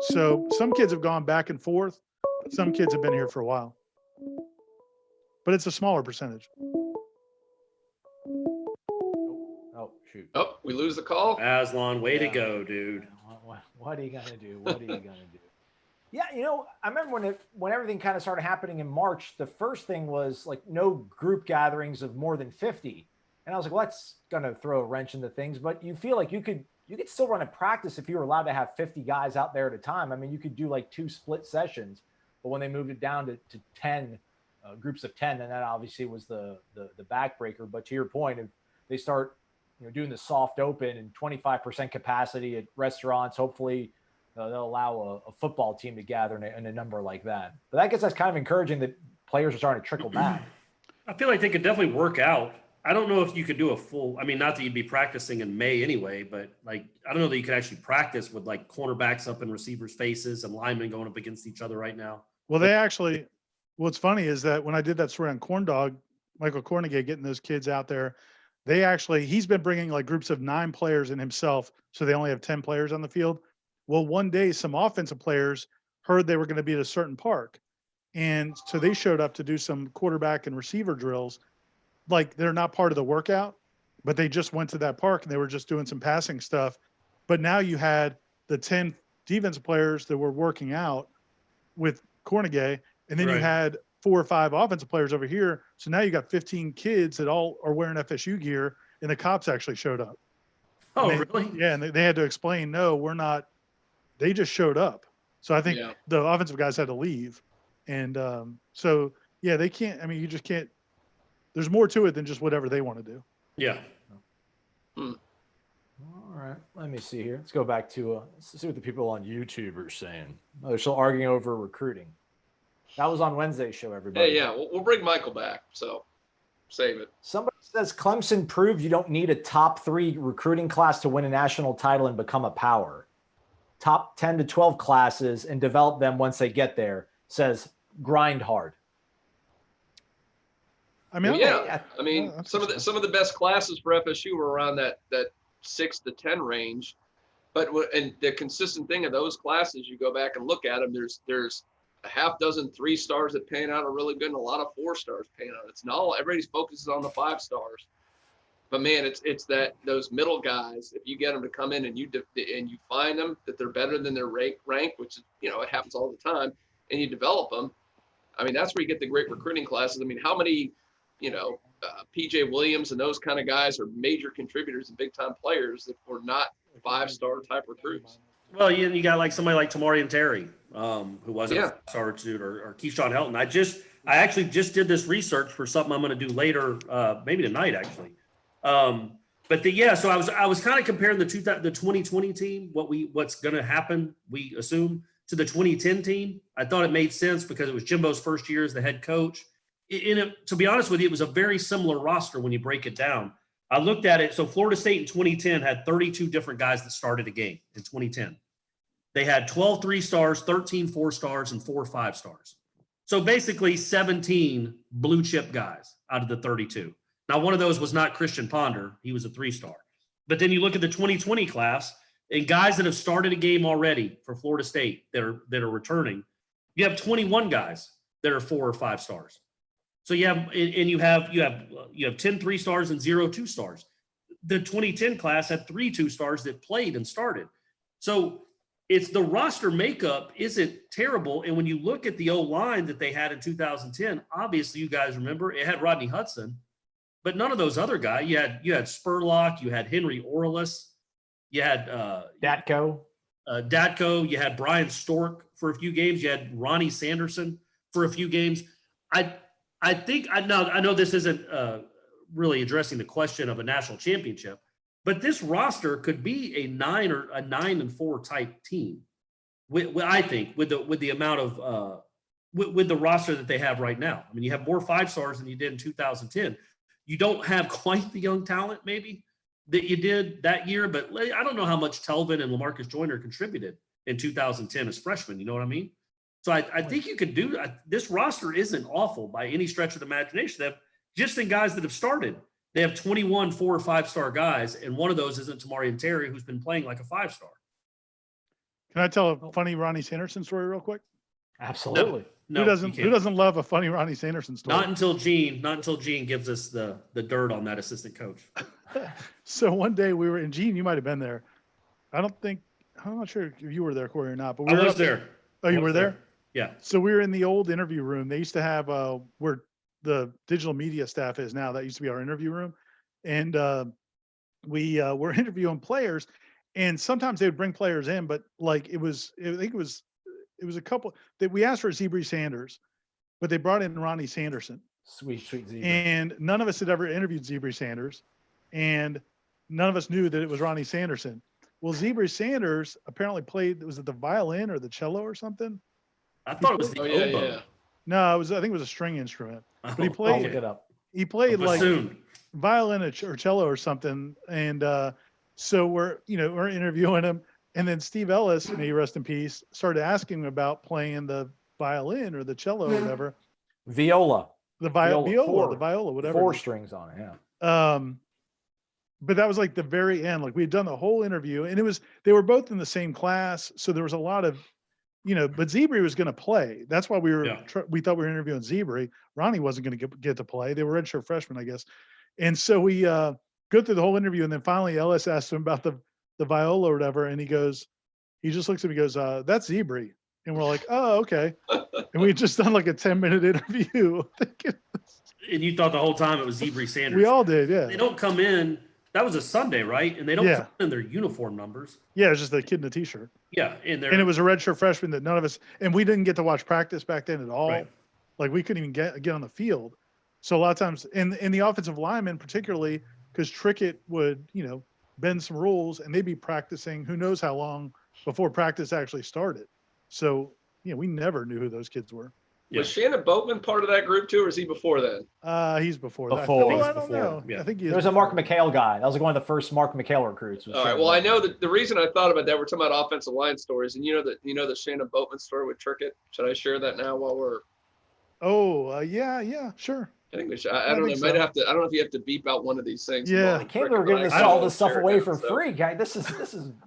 So some kids have gone back and forth. Some kids have been here for a while, but it's a smaller percentage. Oh shoot! Oh, we lose the call. Aslan, way to go, dude. What are you gonna do? What are you gonna do? Yeah, I remember when everything kind of started happening in March, the first thing was like no group gatherings of more than 50. And I was like, well, that's going to throw a wrench into things, but you feel like you could still run a practice if you were allowed to have 50 guys out there at a time. I mean, you could do like 2 split sessions, but when they moved it down to 10 groups of 10, then that obviously was the backbreaker. But to your point, if they start, doing the soft open and 25% capacity at restaurants, hopefully they'll allow a football team to gather in a number like that. But I guess that's kind of encouraging that players are starting to trickle back. I feel like they could definitely work out. I don't know if you could do a full, not that you'd be practicing in May anyway, but I don't know that you could actually practice with like cornerbacks up in receivers' faces and linemen going up against each other right now. Well, what's funny is that when I did that story on Corn Dog, Michael Cornegay getting those kids out there, he's been bringing like groups of 9 players in himself. So they only have 10 players on the field. Well, one day some offensive players heard they were going to be at a certain park. And so they showed up to do some quarterback and receiver drills. Like they're not part of the workout, but they just went to that park and they were just doing some passing stuff. But now you had the 10 defensive players that were working out with Cornegay, and then you had 4 or 5 offensive players over here. So now you got 15 kids that all are wearing FSU gear, and the cops actually showed up. Oh, really? Yeah, and they had to explain, no, we're not. They just showed up. So I think the offensive guys had to leave. And they can't, you just can't. There's more to it than just whatever they want to do. Yeah. All right. Let me see here. Let's go back to let's see what the people on YouTube are saying. Oh, they're still arguing over recruiting. That was on Wednesday's show, everybody. Hey, yeah, we'll bring Michael back. So save it. Somebody says Clemson proved you don't need a top 3 recruiting class to win a national title and become a power. Top 10 to 12 classes and develop them once they get there, says grind hard. I mean, yeah. I mean, Yeah, some of the best classes for FSU were around that 6 to 10 range. But and the consistent thing of those classes, you go back and look at them. There's a half dozen 3 stars that pan out are really good, and a lot of 4 stars pan out. It's not all, everybody's focuses on the 5 stars. But man, it's that those middle guys. If you get them to come in and you find them that they're better than their rank, which is, it happens all the time, and you develop them. I mean, that's where you get the great recruiting classes. I mean, how many, PJ Williams and those kind of guys are major contributors and big time players that were not 5-star type recruits. Well, you got like somebody like Tamarian Terry, who wasn't a 5-star recruit, or Keyshawn Helton. I actually just did this research for something I'm going to do later, maybe tonight actually. So I was kind of comparing the 2020 team, what's going to happen, we assume, to the 2010 team. I thought it made sense because it was Jimbo's first year as the head coach. To be honest with you, it was a very similar roster when you break it down. I looked at it. So Florida State in 2010 had 32 different guys that started a game in 2010. They had 12 3-stars, 13 4-stars, and 4 5-stars. So basically 17 blue chip guys out of the 32. Now, one of those was not Christian Ponder. He was a 3-star. But then you look at the 2020 class and guys that have started a game already for Florida State that are returning. You have 21 guys that are 4 or 5 stars. So you have 10 3-stars and 0 2-stars. The 2010 class had 3 2-stars that played and started. So it's the roster makeup isn't terrible. And when you look at the O-line that they had in 2010, obviously you guys remember it had Rodney Hudson, but none of those other guys. You had Spurlock, you had Henry Orlis, you had Datko, you had Brian Stork for a few games, you had Ronnie Sanderson for a few games. I think I know this isn't really addressing the question of a national championship, but this roster could be a 9-4 type team. I think with the amount of with the roster that they have right now. I mean, you have more 5-stars than you did in 2010. You don't have quite the young talent maybe that you did that year, but I don't know how much Telvin and LaMarcus Joyner contributed in 2010 as freshmen. You know what I mean? So I think you could do this. Roster isn't awful by any stretch of the imagination. They have just in guys that have started. They have 21 4 or 5-star guys, and one of those isn't Tamarian Terry, who's been playing like a 5-star. Can I tell a funny Ronnie Sanderson story real quick? Absolutely. No, who doesn't love a funny Ronnie Sanderson story? Not until Gene gives us the dirt on that assistant coach. So one day we were in Gene, you might have been there. I'm not sure if you were there, Corey, or not, but I was there. Oh, you were there? Yeah. So we were in the old interview room. They used to have where the digital media staff is now. That used to be our interview room. And we were interviewing players, and sometimes they would bring players in, but like I think it was a couple that we asked for Zebri Sanders, but they brought in Ronnie Sanderson. Sweet Zebri. And none of us had ever interviewed Zebri Sanders, and none of us knew that it was Ronnie Sanderson. Well, Zebri Sanders apparently played, was it the violin or the cello or something? I thought it was the oboe. Yeah. No, I think it was a string instrument. But he Oh, played. I'll look it up. He played like bassoon. violin or cello or something. And so we're interviewing him, and then Steve Ellis, may he rest in peace, started asking him about playing the violin or the cello or whatever. Viola. The viola, whatever. 4 strings on it. Yeah. But that was like the very end. Like we had done the whole interview, and they were both in the same class, so there was a lot of, but Zebri was going to play. That's why we thought we were interviewing Zebri. Ronnie wasn't going to get to play. They were redshirt freshmen, I guess. And so we go through the whole interview, and then finally Ellis asked him about the viola or whatever, and he just looks at me and goes, "That's Zebri." And we're like, "Oh, okay." And we had just done like a 10-minute interview. And you thought the whole time it was Zebri Sanders. We all did, yeah. They don't come in. That was a Sunday, right? And they don't come in their uniform numbers. Yeah, it was just a kid in a t-shirt. Yeah, and it was a redshirt freshman that none of us, and we didn't get to watch practice back then at all. Right. Like we couldn't even get on the field. So a lot of times, in the offensive linemen particularly, because Trickett would bend some rules, and they'd be practicing who knows how long before practice actually started. So we never knew who those kids were. Yeah. Was Shannon Boatman part of that group too, or is he before then? He's before that. I don't know. Yeah. I think he is. There was a Mark McHale guy. That was like one of the first Mark McHale recruits. All right. Well, I know that the reason I thought about that, we're talking about offensive line stories, and the Shannon Boatman story with Trickett. Should I share that now while we're? Oh, yeah, sure. I think we should. I don't know. Might have to. I don't know if you have to beep out one of these things. Yeah. I can't believe we're giving all this stuff away for free, guy. This is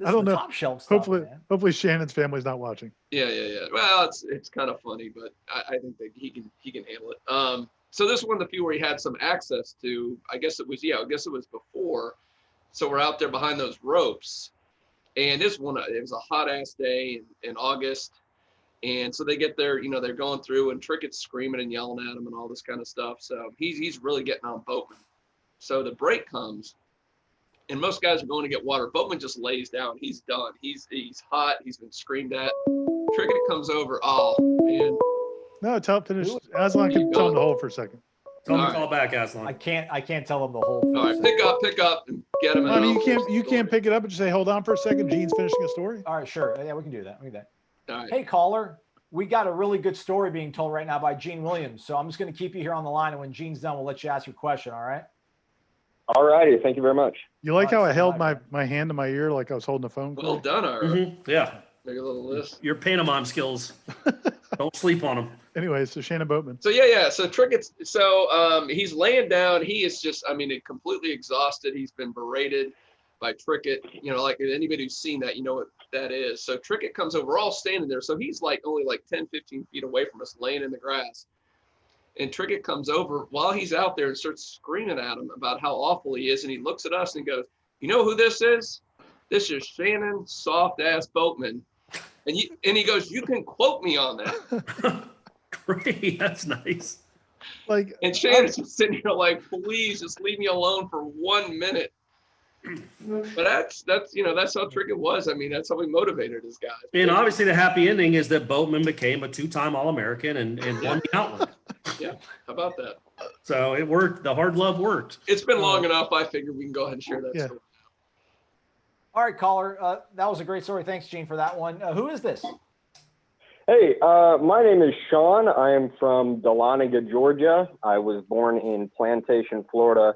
I don't the know. top shelf stuff. Hopefully Shannon's family's not watching. Yeah. Well, it's kind of funny, but I think that he can handle it. So this is one of the few where he had some access to. I guess it was before. So we're out there behind those ropes, and it was a hot ass day in August. And so they get there, they're going through, and Trickett's screaming and yelling at him and all this kind of stuff. So he's really getting on Boatman. So the break comes, and most guys are going to get water. Boatman just lays down. He's done. He's hot. He's been screamed at. Trickett comes over. Oh, man. No, finish. Aslan can tell him to hold for a second. Tell him to call back, Aslan. I can't tell him the whole. All right, pick up, and get him. I mean, you can't pick it up and just say, hold on for a second. Gene's finishing a story. All right, sure. Yeah, we can do that. All right. Hey, caller, we got a really good story being told right now by Gene Williams. So I'm just going to keep you here on the line, and when Gene's done, we'll let you ask your question. All right? All righty. Thank you very much. You like how I held my hand to my ear like I was holding a phone call? Well done, Ira. Mm-hmm. Yeah. Make a little list. Your pantomime skills. Don't sleep on them. Anyway, so Shannon Boatman. So so Trickett's he's laying down. He is just, completely exhausted. He's been berated by Trickett. Like anybody who's seen that, what that is. So Trickett comes over, we're all standing there. So he's only 10, 15 feet away from us, laying in the grass. And Trickett comes over while he's out there and starts screaming at him about how awful he is. And he looks at us and he goes, "You know who this is? This is Shannon soft ass Boatman." And he goes, "You can quote me on that." Great, that's nice. And Shannon's just sitting here "Please just leave me alone for 1 minute." But that's how Trickett was. That's how he motivated his guys. And obviously the happy ending is that Boatman became a 2-time All-American and won the Outland. Yeah, how about that? So it worked. The hard love worked. It's been long enough. I figured we can go ahead and share that story. All right, caller. That was a great story. Thanks, Gene, for that one. Who is this? Hey, my name is Sean. I am from Dahlonega, Georgia. I was born in Plantation, Florida,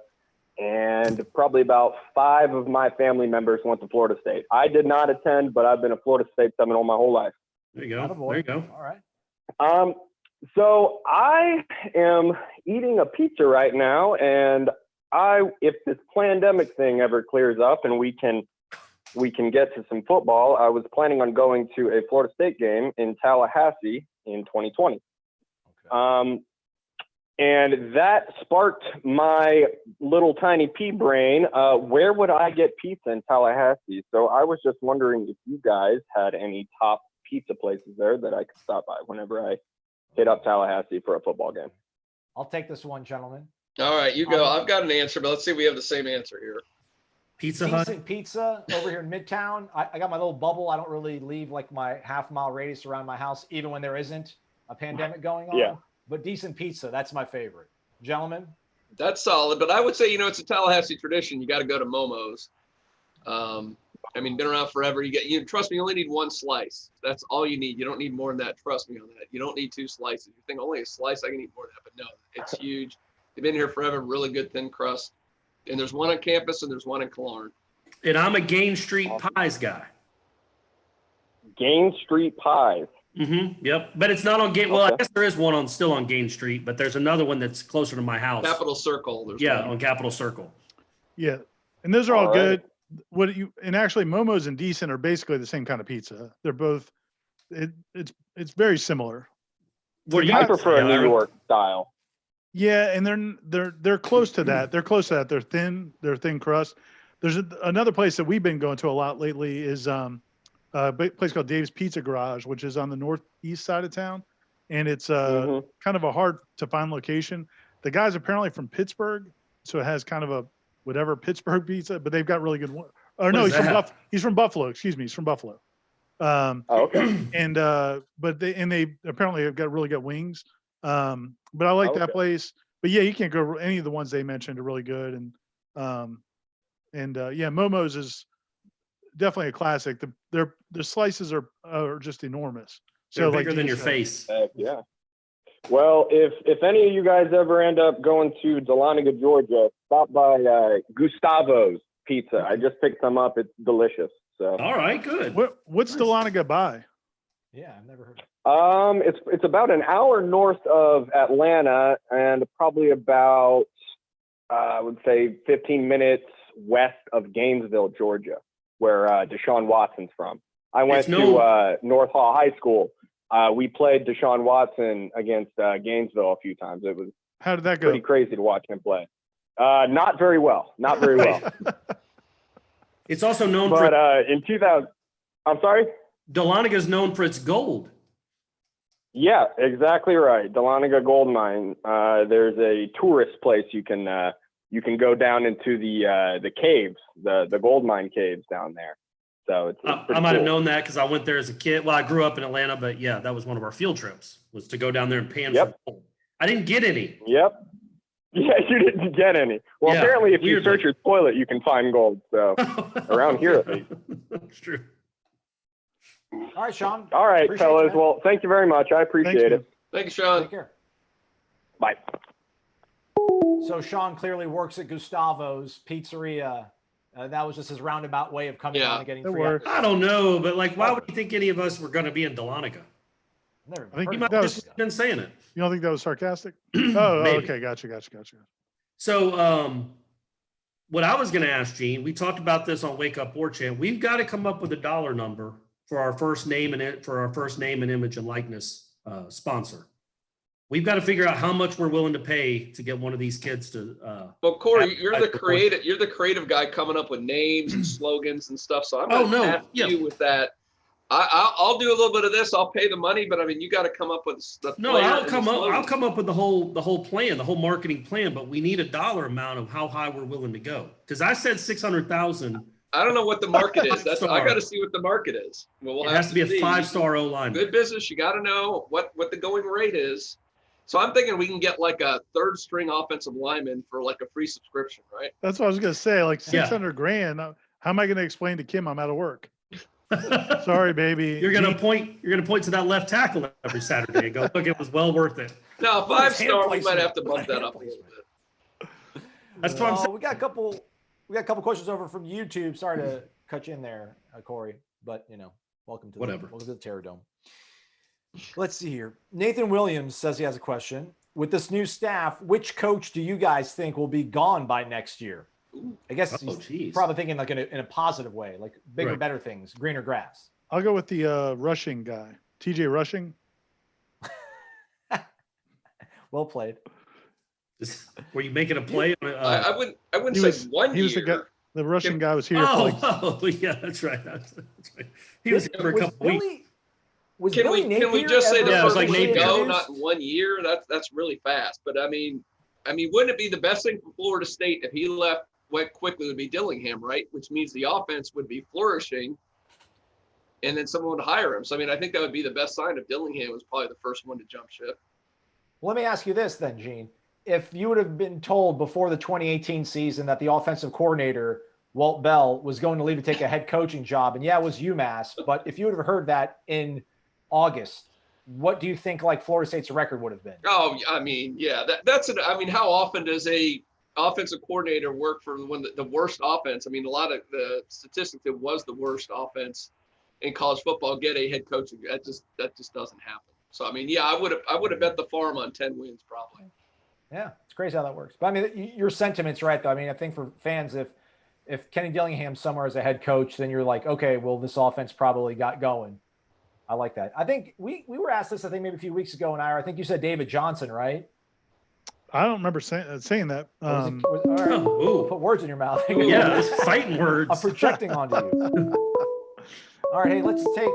and probably about 5 of my family members went to Florida State. I did not attend, but I've been a Florida State Seminole my whole life. There you go. There you go. All right. So I am eating a pizza right now, and if this pandemic thing ever clears up and we can get to some football, I was planning on going to a Florida State game in Tallahassee in 2020. Okay. And that sparked my little tiny pea brain. Where would I get pizza in Tallahassee? So I was just wondering if you guys had any top pizza places there that I could stop by whenever I hit up Tallahassee for a football game. I'll take this one, gentlemen. All right, you go. I've got an answer, but let's see if we have the same answer here. Pizza Hut. Decent pizza over here in Midtown. I got my little bubble. I don't really leave my half-mile radius around my house, even when there isn't a pandemic going on. Yeah. But decent pizza, that's my favorite. Gentlemen? That's solid, but I would say, it's a Tallahassee tradition. You got to go to Momo's. Been around forever. Trust me, you only need 1 slice. That's all you need. You don't need more than that. Trust me on that. You don't need 2 slices. You think only a slice, I can eat more than that. But no, it's huge. They've been here forever. Really good thin crust. And there's one on campus and there's one in Killearn. And I'm a Gain Street Pies guy. Gain Street Pies. Mm-hmm. Yep. But it's not on Gain. Well, I guess there is one still on Gain Street, but there's another one that's closer to my house. Capitol Circle. On Capitol Circle. Yeah. And those are all good. Actually Momo's and Decent are basically the same kind of pizza. They're both it's very similar. I prefer a New York style. Yeah, and they're close to that. They're close to that. They're thin crust. There's another place that we've been going to a lot lately is a place called Dave's Pizza Garage, which is on the northeast side of town, and it's kind of a hard to find location. The guy's apparently from Pittsburgh, so it has kind of a whatever Pittsburgh pizza, but they've got really good one. Or no, he's from Buffalo. Excuse me, he's from Buffalo. Okay. And but they apparently have got really good wings. But I like that place. But yeah, you can't go any of the ones they mentioned are really good. And Momo's is definitely a classic. The slices are just enormous. They're bigger than your face. Yeah. Well, if any of you guys ever end up going to Dahlonega, Georgia, stop by Gustavo's Pizza. I just picked them up. It's delicious. So. All right, good. What's Dahlonega by? Yeah, I've never heard of it. It's about an hour north of Atlanta and probably about I would say 15 minutes west of Gainesville, Georgia, where Deshaun Watson's from. I went to North Hall High School. We played Deshaun Watson against Gainesville a few times. It was How did that go? pretty crazy to watch him play. Not very well. Not very well. It's also known But for in 2000, I'm sorry? Dahlonega is known for its gold. Yeah, exactly right. Dahlonega Gold Mine. There's a tourist place you can go down into the caves, the gold mine caves down there. So it's I might have known that because I went there as a kid. Well, I grew up in Atlanta, but yeah, that was one of our field trips, was to go down there and pan for gold. I didn't get any. Yep. Yeah, you didn't get any. Well, apparently if you search your toilet, you can find gold. So around here at least. That's true. All right, Sean. All right, Appreciate fellas. you, Well, thank you very much. I appreciate it. Thank you, Sean. Take care. Bye. So Sean clearly works at Gustavo's Pizzeria. That was just his roundabout way of coming on and getting free. I don't know, but like, why would you think any of us were going to be in Dahlonega? Never I think You might have just been saying it. You don't think that was sarcastic? Oh, Maybe. okay. Gotcha. So, what I was going to ask, Gene, we talked about this on Wake Up War Chant. We've got to come up with a dollar number for our first name and image and likeness sponsor. We've got to figure out how much we're willing to pay to get one of these kids to. Well, Corey, you're the creative guy coming up with names and slogans and stuff. So I'm going to ask you with that. I'll do a little bit of this. I'll pay the money, but I mean, you got to come up with the. No, I'll come up with the whole plan, the whole marketing plan. But we need a dollar amount of how high we're willing to go. Because I said 600,000. I don't know what the market is. I got to see what the market is. Well, it has to be a 5-star O-line. Good business. You got to know what the going rate is. So I'm thinking we can get like a third string offensive lineman for like a free subscription, right? That's what I was going to say. Like $600,000. How am I going to explain to Kim I'm out of work? Sorry, baby. You're gonna point to that left tackle every Saturday and go, look, it was well worth it. No, 5-star, we might have to bump that up a little bit. That's what I'm saying. We got a couple questions over from YouTube. Sorry to cut you in there, Corey, but welcome to the Terror Dome. Let's see here. Nathan Williams says he has a question. With this new staff, which coach do you guys think will be gone by next year? I guess he's probably thinking like in a positive way, like bigger, better things, greener grass. I'll go with the rushing guy, TJ Rushing. Well played. Were you making a play? I wouldn't say 1 year. He was the Russian guy was here. Yeah, that's right. That's right. He was here for a couple weeks. Can we just say the first one go, not in 1 year? That's really fast. But I mean, wouldn't it be the best thing for Florida State if he left quickly? Would be Dillingham, right? Which means the offense would be flourishing, and then someone would hire him. So I mean, I think that would be the best sign if Dillingham was probably the first one to jump ship. Let me ask you this then, Gene. If you would have been told before the 2018 season that the offensive coordinator, Walt Bell, was going to leave to take a head coaching job, and it was UMass, but if you would have heard that in August, what do you think like Florida State's record would have been? Oh, I mean, yeah, how often does a offensive coordinator work for the worst offense? I mean, a lot of the statistics, it was the worst offense in college football, get a head coaching. That just doesn't happen. So I mean, yeah, I would have bet the farm on 10 wins probably. Yeah, it's crazy how that works. But I mean, your sentiment's right though. I mean, I think for fans, if Kenny Dillingham's somewhere as a head coach, then you're like, okay, well, this offense probably got going. I like that. I think we were asked this, I think maybe a few weeks ago, and I think you said David Johnson, right? I don't remember saying that. All right. Put words in your mouth. Yeah, fighting words. I'm projecting onto you. All right, hey, let's take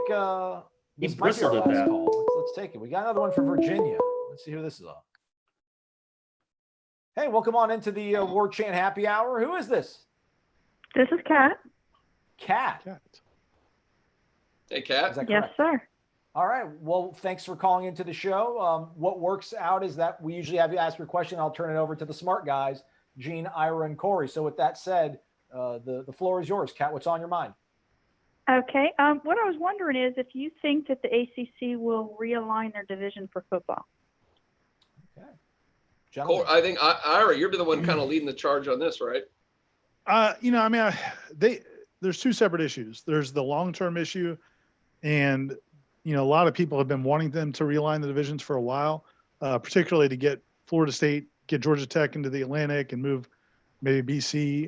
this might be our last call. Let's take it. We got another one from Virginia. Let's see who this is on. Hey, welcome on into the War Chant Happy Hour. Who is this? This is Kat. Kat. Hey, Kat. Yes, sir. All right. Well, thanks for calling into the show. What works out is that we usually have you ask your question. I'll turn it over to the smart guys, Gene, Ira, and Corey. So with that said, the floor is yours. Kat, what's on your mind? Okay. What I was wondering is if you think that the ACC will realign their division for football. Okay. Corey, I think, Ira, you're the one kind of leading the charge on this, right? There's two separate issues. There's the long-term issue, and you know, a lot of people have been wanting them to realign the divisions for a while, particularly to get Florida State, get Georgia Tech into the Atlantic and move maybe BC,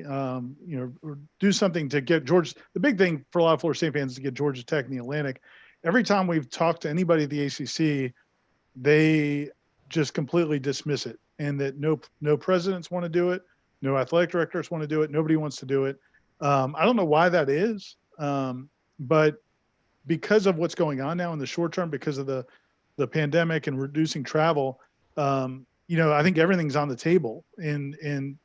you know, or do something to get Georgia. The big thing for a lot of Florida State fans is to get Georgia Tech in the Atlantic. Every time we've talked to anybody at the ACC, they just completely dismiss it, and that no presidents want to do it, no athletic directors want to do it, nobody wants to do it. I don't know why that is, but because of what's going on now in the short term, because of the pandemic and reducing travel, you know, I think everything's on the table. And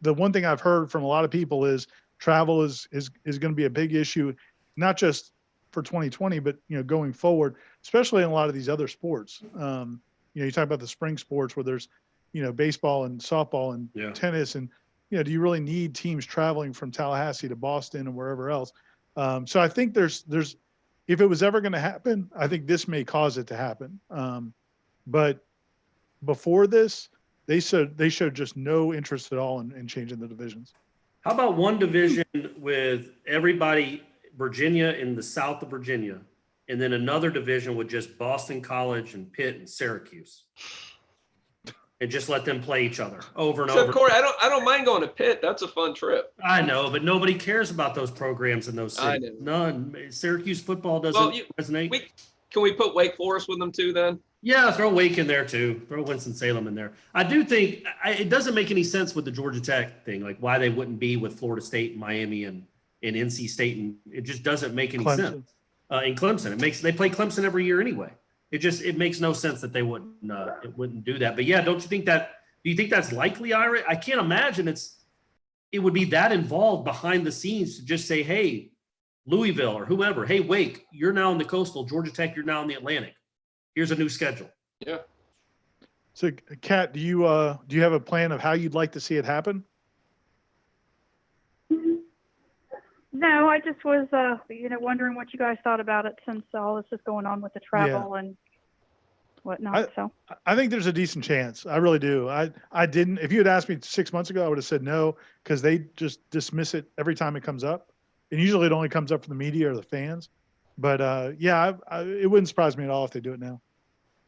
the one thing I've heard from a lot of people is travel is going to be a big issue, not just for 2020, but, you know, going forward, especially in a lot of these other sports. You know, you talk about the spring sports where there's, you know, baseball and softball and tennis, and, you know, do you really need teams traveling from Tallahassee to Boston and wherever else? So I think there's, if it was ever going to happen, I think this may cause it to happen. But before this, they showed just no interest at all in changing the divisions. How about one division with everybody, Virginia in the south of Virginia, and then another division with just Boston College and Pitt and Syracuse, and just let them play each other over and So over? Corey, I don't mind going to Pitt. That's a fun trip. I know, but nobody cares about those programs in those cities. I know. None. Syracuse football doesn't resonate. Can we put Wake Forest with them too then? Yeah, throw Wake in there too. Throw Winston-Salem in there. I do think it doesn't make any sense with the Georgia Tech thing, like why they wouldn't be with Florida State and Miami and NC State, and it just doesn't make any sense. In Clemson, they play Clemson every year anyway. It makes no sense that they wouldn't do that. But yeah, don't you think that? Do you think that's likely, Ira? I can't imagine it would be that involved behind the scenes to just say, hey, Louisville or whoever, hey, Wake, you're now in the Coastal. Georgia Tech, you're now in the Atlantic. Here's a new schedule. Yeah. So, Kat, do you have a plan of how you'd like to see it happen? No, I just was, you know, wondering what you guys thought about it since all this is going on with the travel and whatnot. I think there's a decent chance. I really do. I didn't. If you had asked me 6 months ago, I would have said no, because they just dismiss it every time it comes up, and usually it only comes up from the media or the fans. But yeah, it wouldn't surprise me at all if they do it now.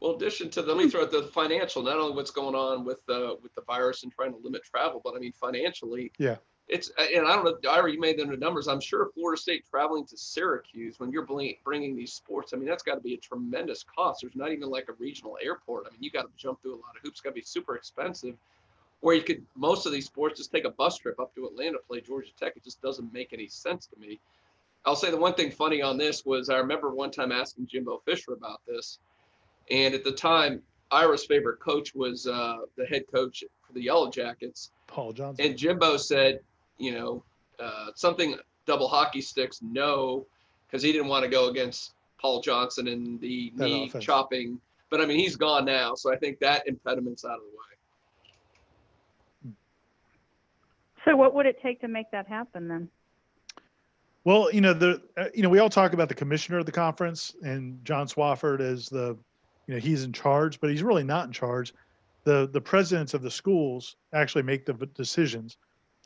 Well, in addition to let me throw out the financial, not only what's going on with the virus and trying to limit travel, but I mean financially. Yeah. It's, and I don't know, Ira, you made them the numbers. I'm sure Florida State traveling to Syracuse when you're bringing these sports, I mean, that's got to be a tremendous cost. There's not even like a regional airport. I mean, you got to jump through a lot of hoops. It's got to be super expensive. Or you could, most of these sports, just take a bus trip up to Atlanta to play Georgia Tech. It just doesn't make any sense to me. I'll say the one thing funny on this was I remember one time asking Jimbo Fisher about this. And at the time, Ira's favorite coach was the head coach for the Yellow Jackets, Paul Johnson. And Jimbo said, you know, something double hockey sticks, no, because he didn't want to go against Paul Johnson and the knee chopping. But I mean, he's gone now, so I think that impediment's out of the way. So what would it take to make that happen then? Well, you know, we all talk about the commissioner of the conference and John Swafford as he's in charge, but he's really not in charge. The presidents of the schools actually make the decisions.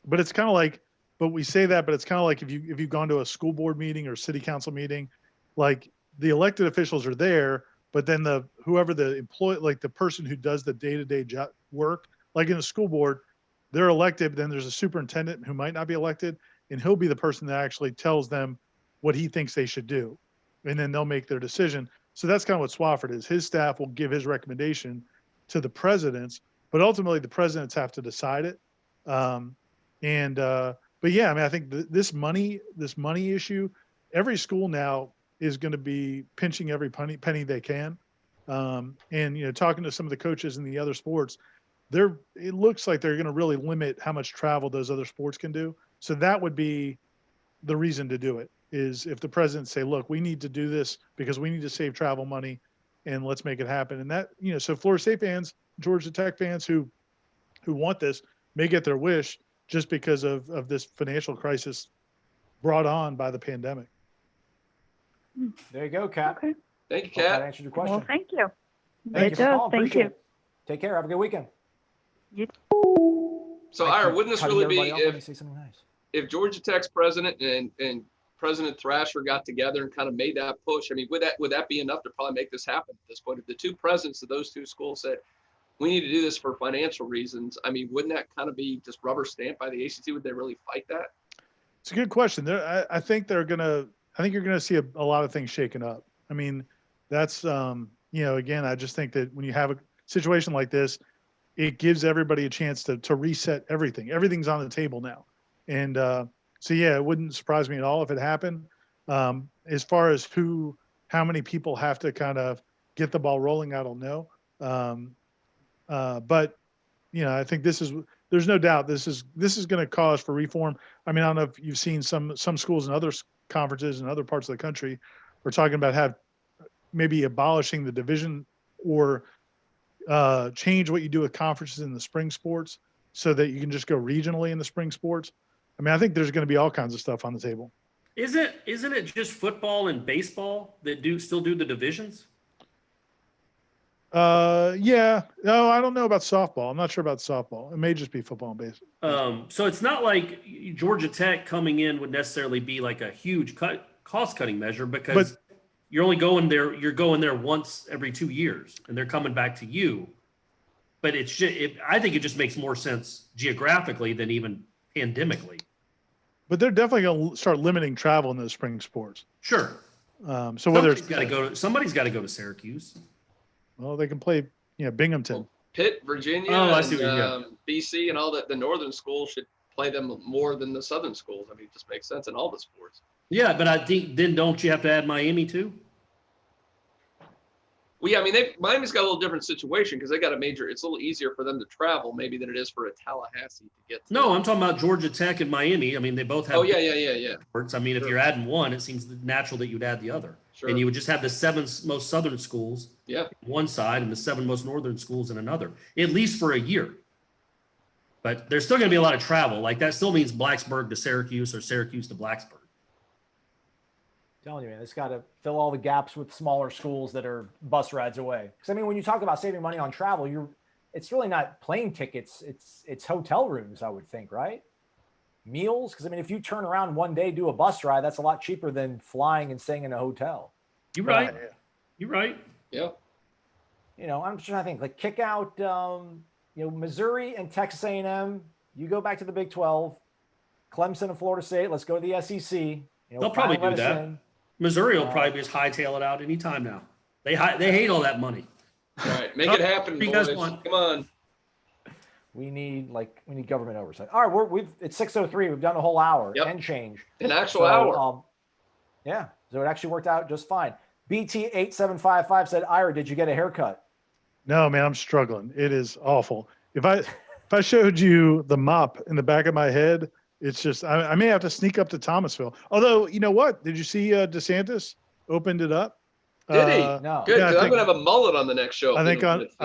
But it's kind of like, but we say that, but it's kind of like if you've gone to a school board meeting or city council meeting, like the elected officials are there, but then whoever the employee, like the person who does the day-to-day work, like in a school board, they're elected, but then there's a superintendent who might not be elected, and he'll be the person that actually tells them what he thinks they should do. And then they'll make their decision. So that's kind of what Swafford is. His staff will give his recommendation to the presidents, but ultimately the presidents have to decide it. But yeah, I mean, I think this money issue, every school now is going to be pinching every penny they can. And, talking to some of the coaches in the other sports, it looks like they're going to really limit how much travel those other sports can do. So that would be the reason to do it, is if the presidents say, look, we need to do this because we need to save travel money and let's make it happen. And that, so Florida State fans, Georgia Tech fans who want this may get their wish just because of this financial crisis brought on by the pandemic. There you go, Kat. Okay. Thank you, Kat. That answered your question. Well, thank you. Thank you for calling. Thank Appreciate you. it. Take care. Have a good weekend. So, Ira, wouldn't this really be if if Georgia Tech's president and President Thrasher got together and kind of made that push, I mean, would that be enough to probably make this happen at this point? If the two presidents of those two schools said, we need to do this for financial reasons, I mean, wouldn't that kind of be just rubber stamped by the ACC? Would they really fight that? It's a good question. I think you're going to see a lot of things shaken up. I mean, that's, again, I just think that when you have a situation like this, it gives everybody a chance to reset everything. Everything's on the table now. And so, yeah, it wouldn't surprise me at all if it happened. As far as how many people have to kind of get the ball rolling, I don't know. But, I think there's no doubt this is going to cause for reform. I mean, I don't know if you've seen some schools in other conferences in other parts of the country are talking about maybe abolishing the division or change what you do with conferences in the spring sports so that you can just go regionally in the spring sports. I mean, I think there's going to be all kinds of stuff on the table. Isn't it just football and baseball that still do the divisions? Yeah. No, I don't know about softball. I'm not sure about softball. It may just be football and baseball. So it's not like Georgia Tech coming in would necessarily be like a huge cost-cutting measure because you're only going there. You're going there once every 2 years, and they're coming back to you. But I think it just makes more sense geographically than even pandemically. But they're definitely going to start limiting travel in those spring sports. Sure. So whether somebody's got to go to Syracuse. Well, they can play, Binghamton. Pitt, Virginia, BC, and all that. The northern schools should play them more than the southern schools. I mean, it just makes sense in all the sports. Yeah, but I think then don't you have to add Miami too? Well, yeah, I mean, Miami's got a little different situation because they got it's a little easier for them to travel maybe than it is for a Tallahassee to get to. No, I'm talking about Georgia Tech and Miami. I mean, they both have. Oh, yeah. Sports. I mean, if you're adding one, it seems natural that you'd add the other. Sure. And you would just have the 7 most southern schools one side and the 7 most northern schools in another, at least for a year. But there's still going to be a lot of travel. Like that still means Blacksburg to Syracuse or Syracuse to Blacksburg. Telling you, man, it's got to fill all the gaps with smaller schools that are bus rides away. Because I mean, when you talk about saving money on travel, it's really not plane tickets; it's hotel rooms, I would think, right? Meals, because I mean, if you turn around one day, do a bus ride, that's a lot cheaper than flying and staying in a hotel. You're right. You're right. Yeah. I'm trying to think. Like kick out, Missouri and Texas A&M. You go back to the Big 12. Clemson and Florida State. Let's go to the SEC. They'll probably do that. Missouri will probably just hightail it out anytime now. They hate all that money. All right, make it happen, boys. Come on. We need government oversight. All right, it's 6:03. We've done a whole hour and change. An actual hour. Yeah, so it actually worked out just fine. BT8755 said, Ira, did you get a haircut? No, man, I'm struggling. It is awful. If I showed you the mop in the back of my head, it's just I may have to sneak up to Thomasville. Although, you know what? Did you see DeSantis opened it up? Did he? No. Good, because I'm gonna have a mullet on the next show. I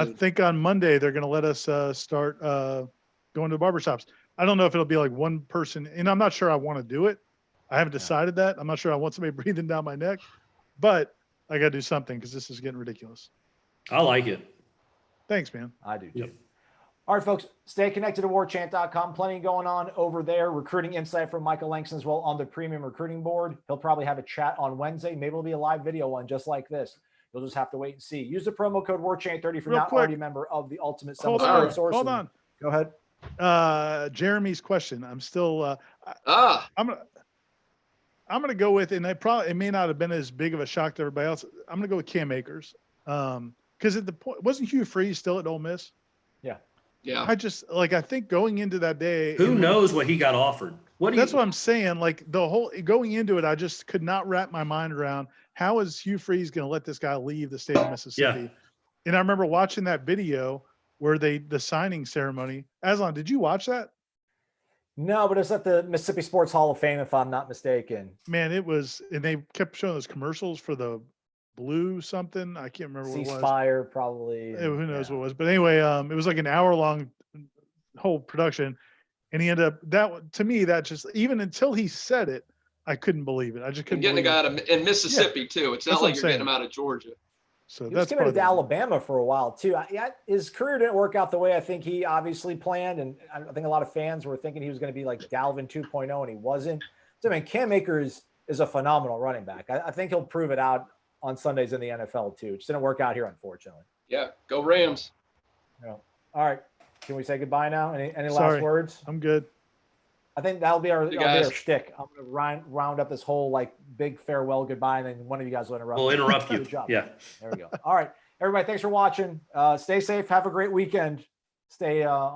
think on Monday they're gonna let us start going to barbershops. I don't know if it'll be like one person, and I'm not sure I want to do it. I haven't decided that. I'm not sure I want somebody breathing down my neck, but I got to do something because this is getting ridiculous. I like it. Thanks, man. I do too. Yep. All right, folks, stay connected to warchant.com. Plenty going on over there. Recruiting insight from Michael Langston as well on the premium recruiting board. He'll probably have a chat on Wednesday. Maybe it'll be a live video one just like this. You'll just have to wait and see. Use the promo code warchant30 if you're not already a member of the Ultimate Sports Source. Hold on. Go ahead. Jeremy's question. I'm still I'm gonna go with, and it may not have been as big of a shock to everybody else. I'm gonna go with Cam Akers. Because at the point, wasn't Hugh Freeze still at Ole Miss? Yeah. I think going into that day, who knows what he got offered? That's what I'm saying. Like the whole going into it, I just could not wrap my mind around how is Hugh Freeze going to let this guy leave the state of Mississippi? Yeah. And I remember watching that video where the signing ceremony. Aslan, did you watch that? No, but it's at the Mississippi Sports Hall of Fame, if I'm not mistaken. Man, it was, and they kept showing those commercials for the blue something. I can't remember what it was. Ceasefire, probably. Who knows what it was. But anyway, it was like an hour-long whole production. And he ended up, to me, that just, even until he said it, I couldn't believe it. I just couldn't believe it. Getting a guy in Mississippi, too. It's not like you're getting him out of Georgia. So he was committed to Alabama for a while, too. His career didn't work out the way I think he obviously planned. And I think a lot of fans were thinking he was going to be like Dalvin 2.0, and he wasn't. So, I mean, Cam Akers is a phenomenal running back. I think he'll prove it out on Sundays in the NFL too. It just didn't work out here, unfortunately. Yeah, go Rams. Yeah. All right. Can we say goodbye now? Any Sorry. last words? I'm good. I think that'll be our guys. shtick. I'm gonna round up this whole like big farewell goodbye, and then one of you guys will interrupt. We'll me. interrupt you. Good job. Yeah. There we go. All right, everybody. Thanks for watching. Stay safe. Have a great weekend. Stay on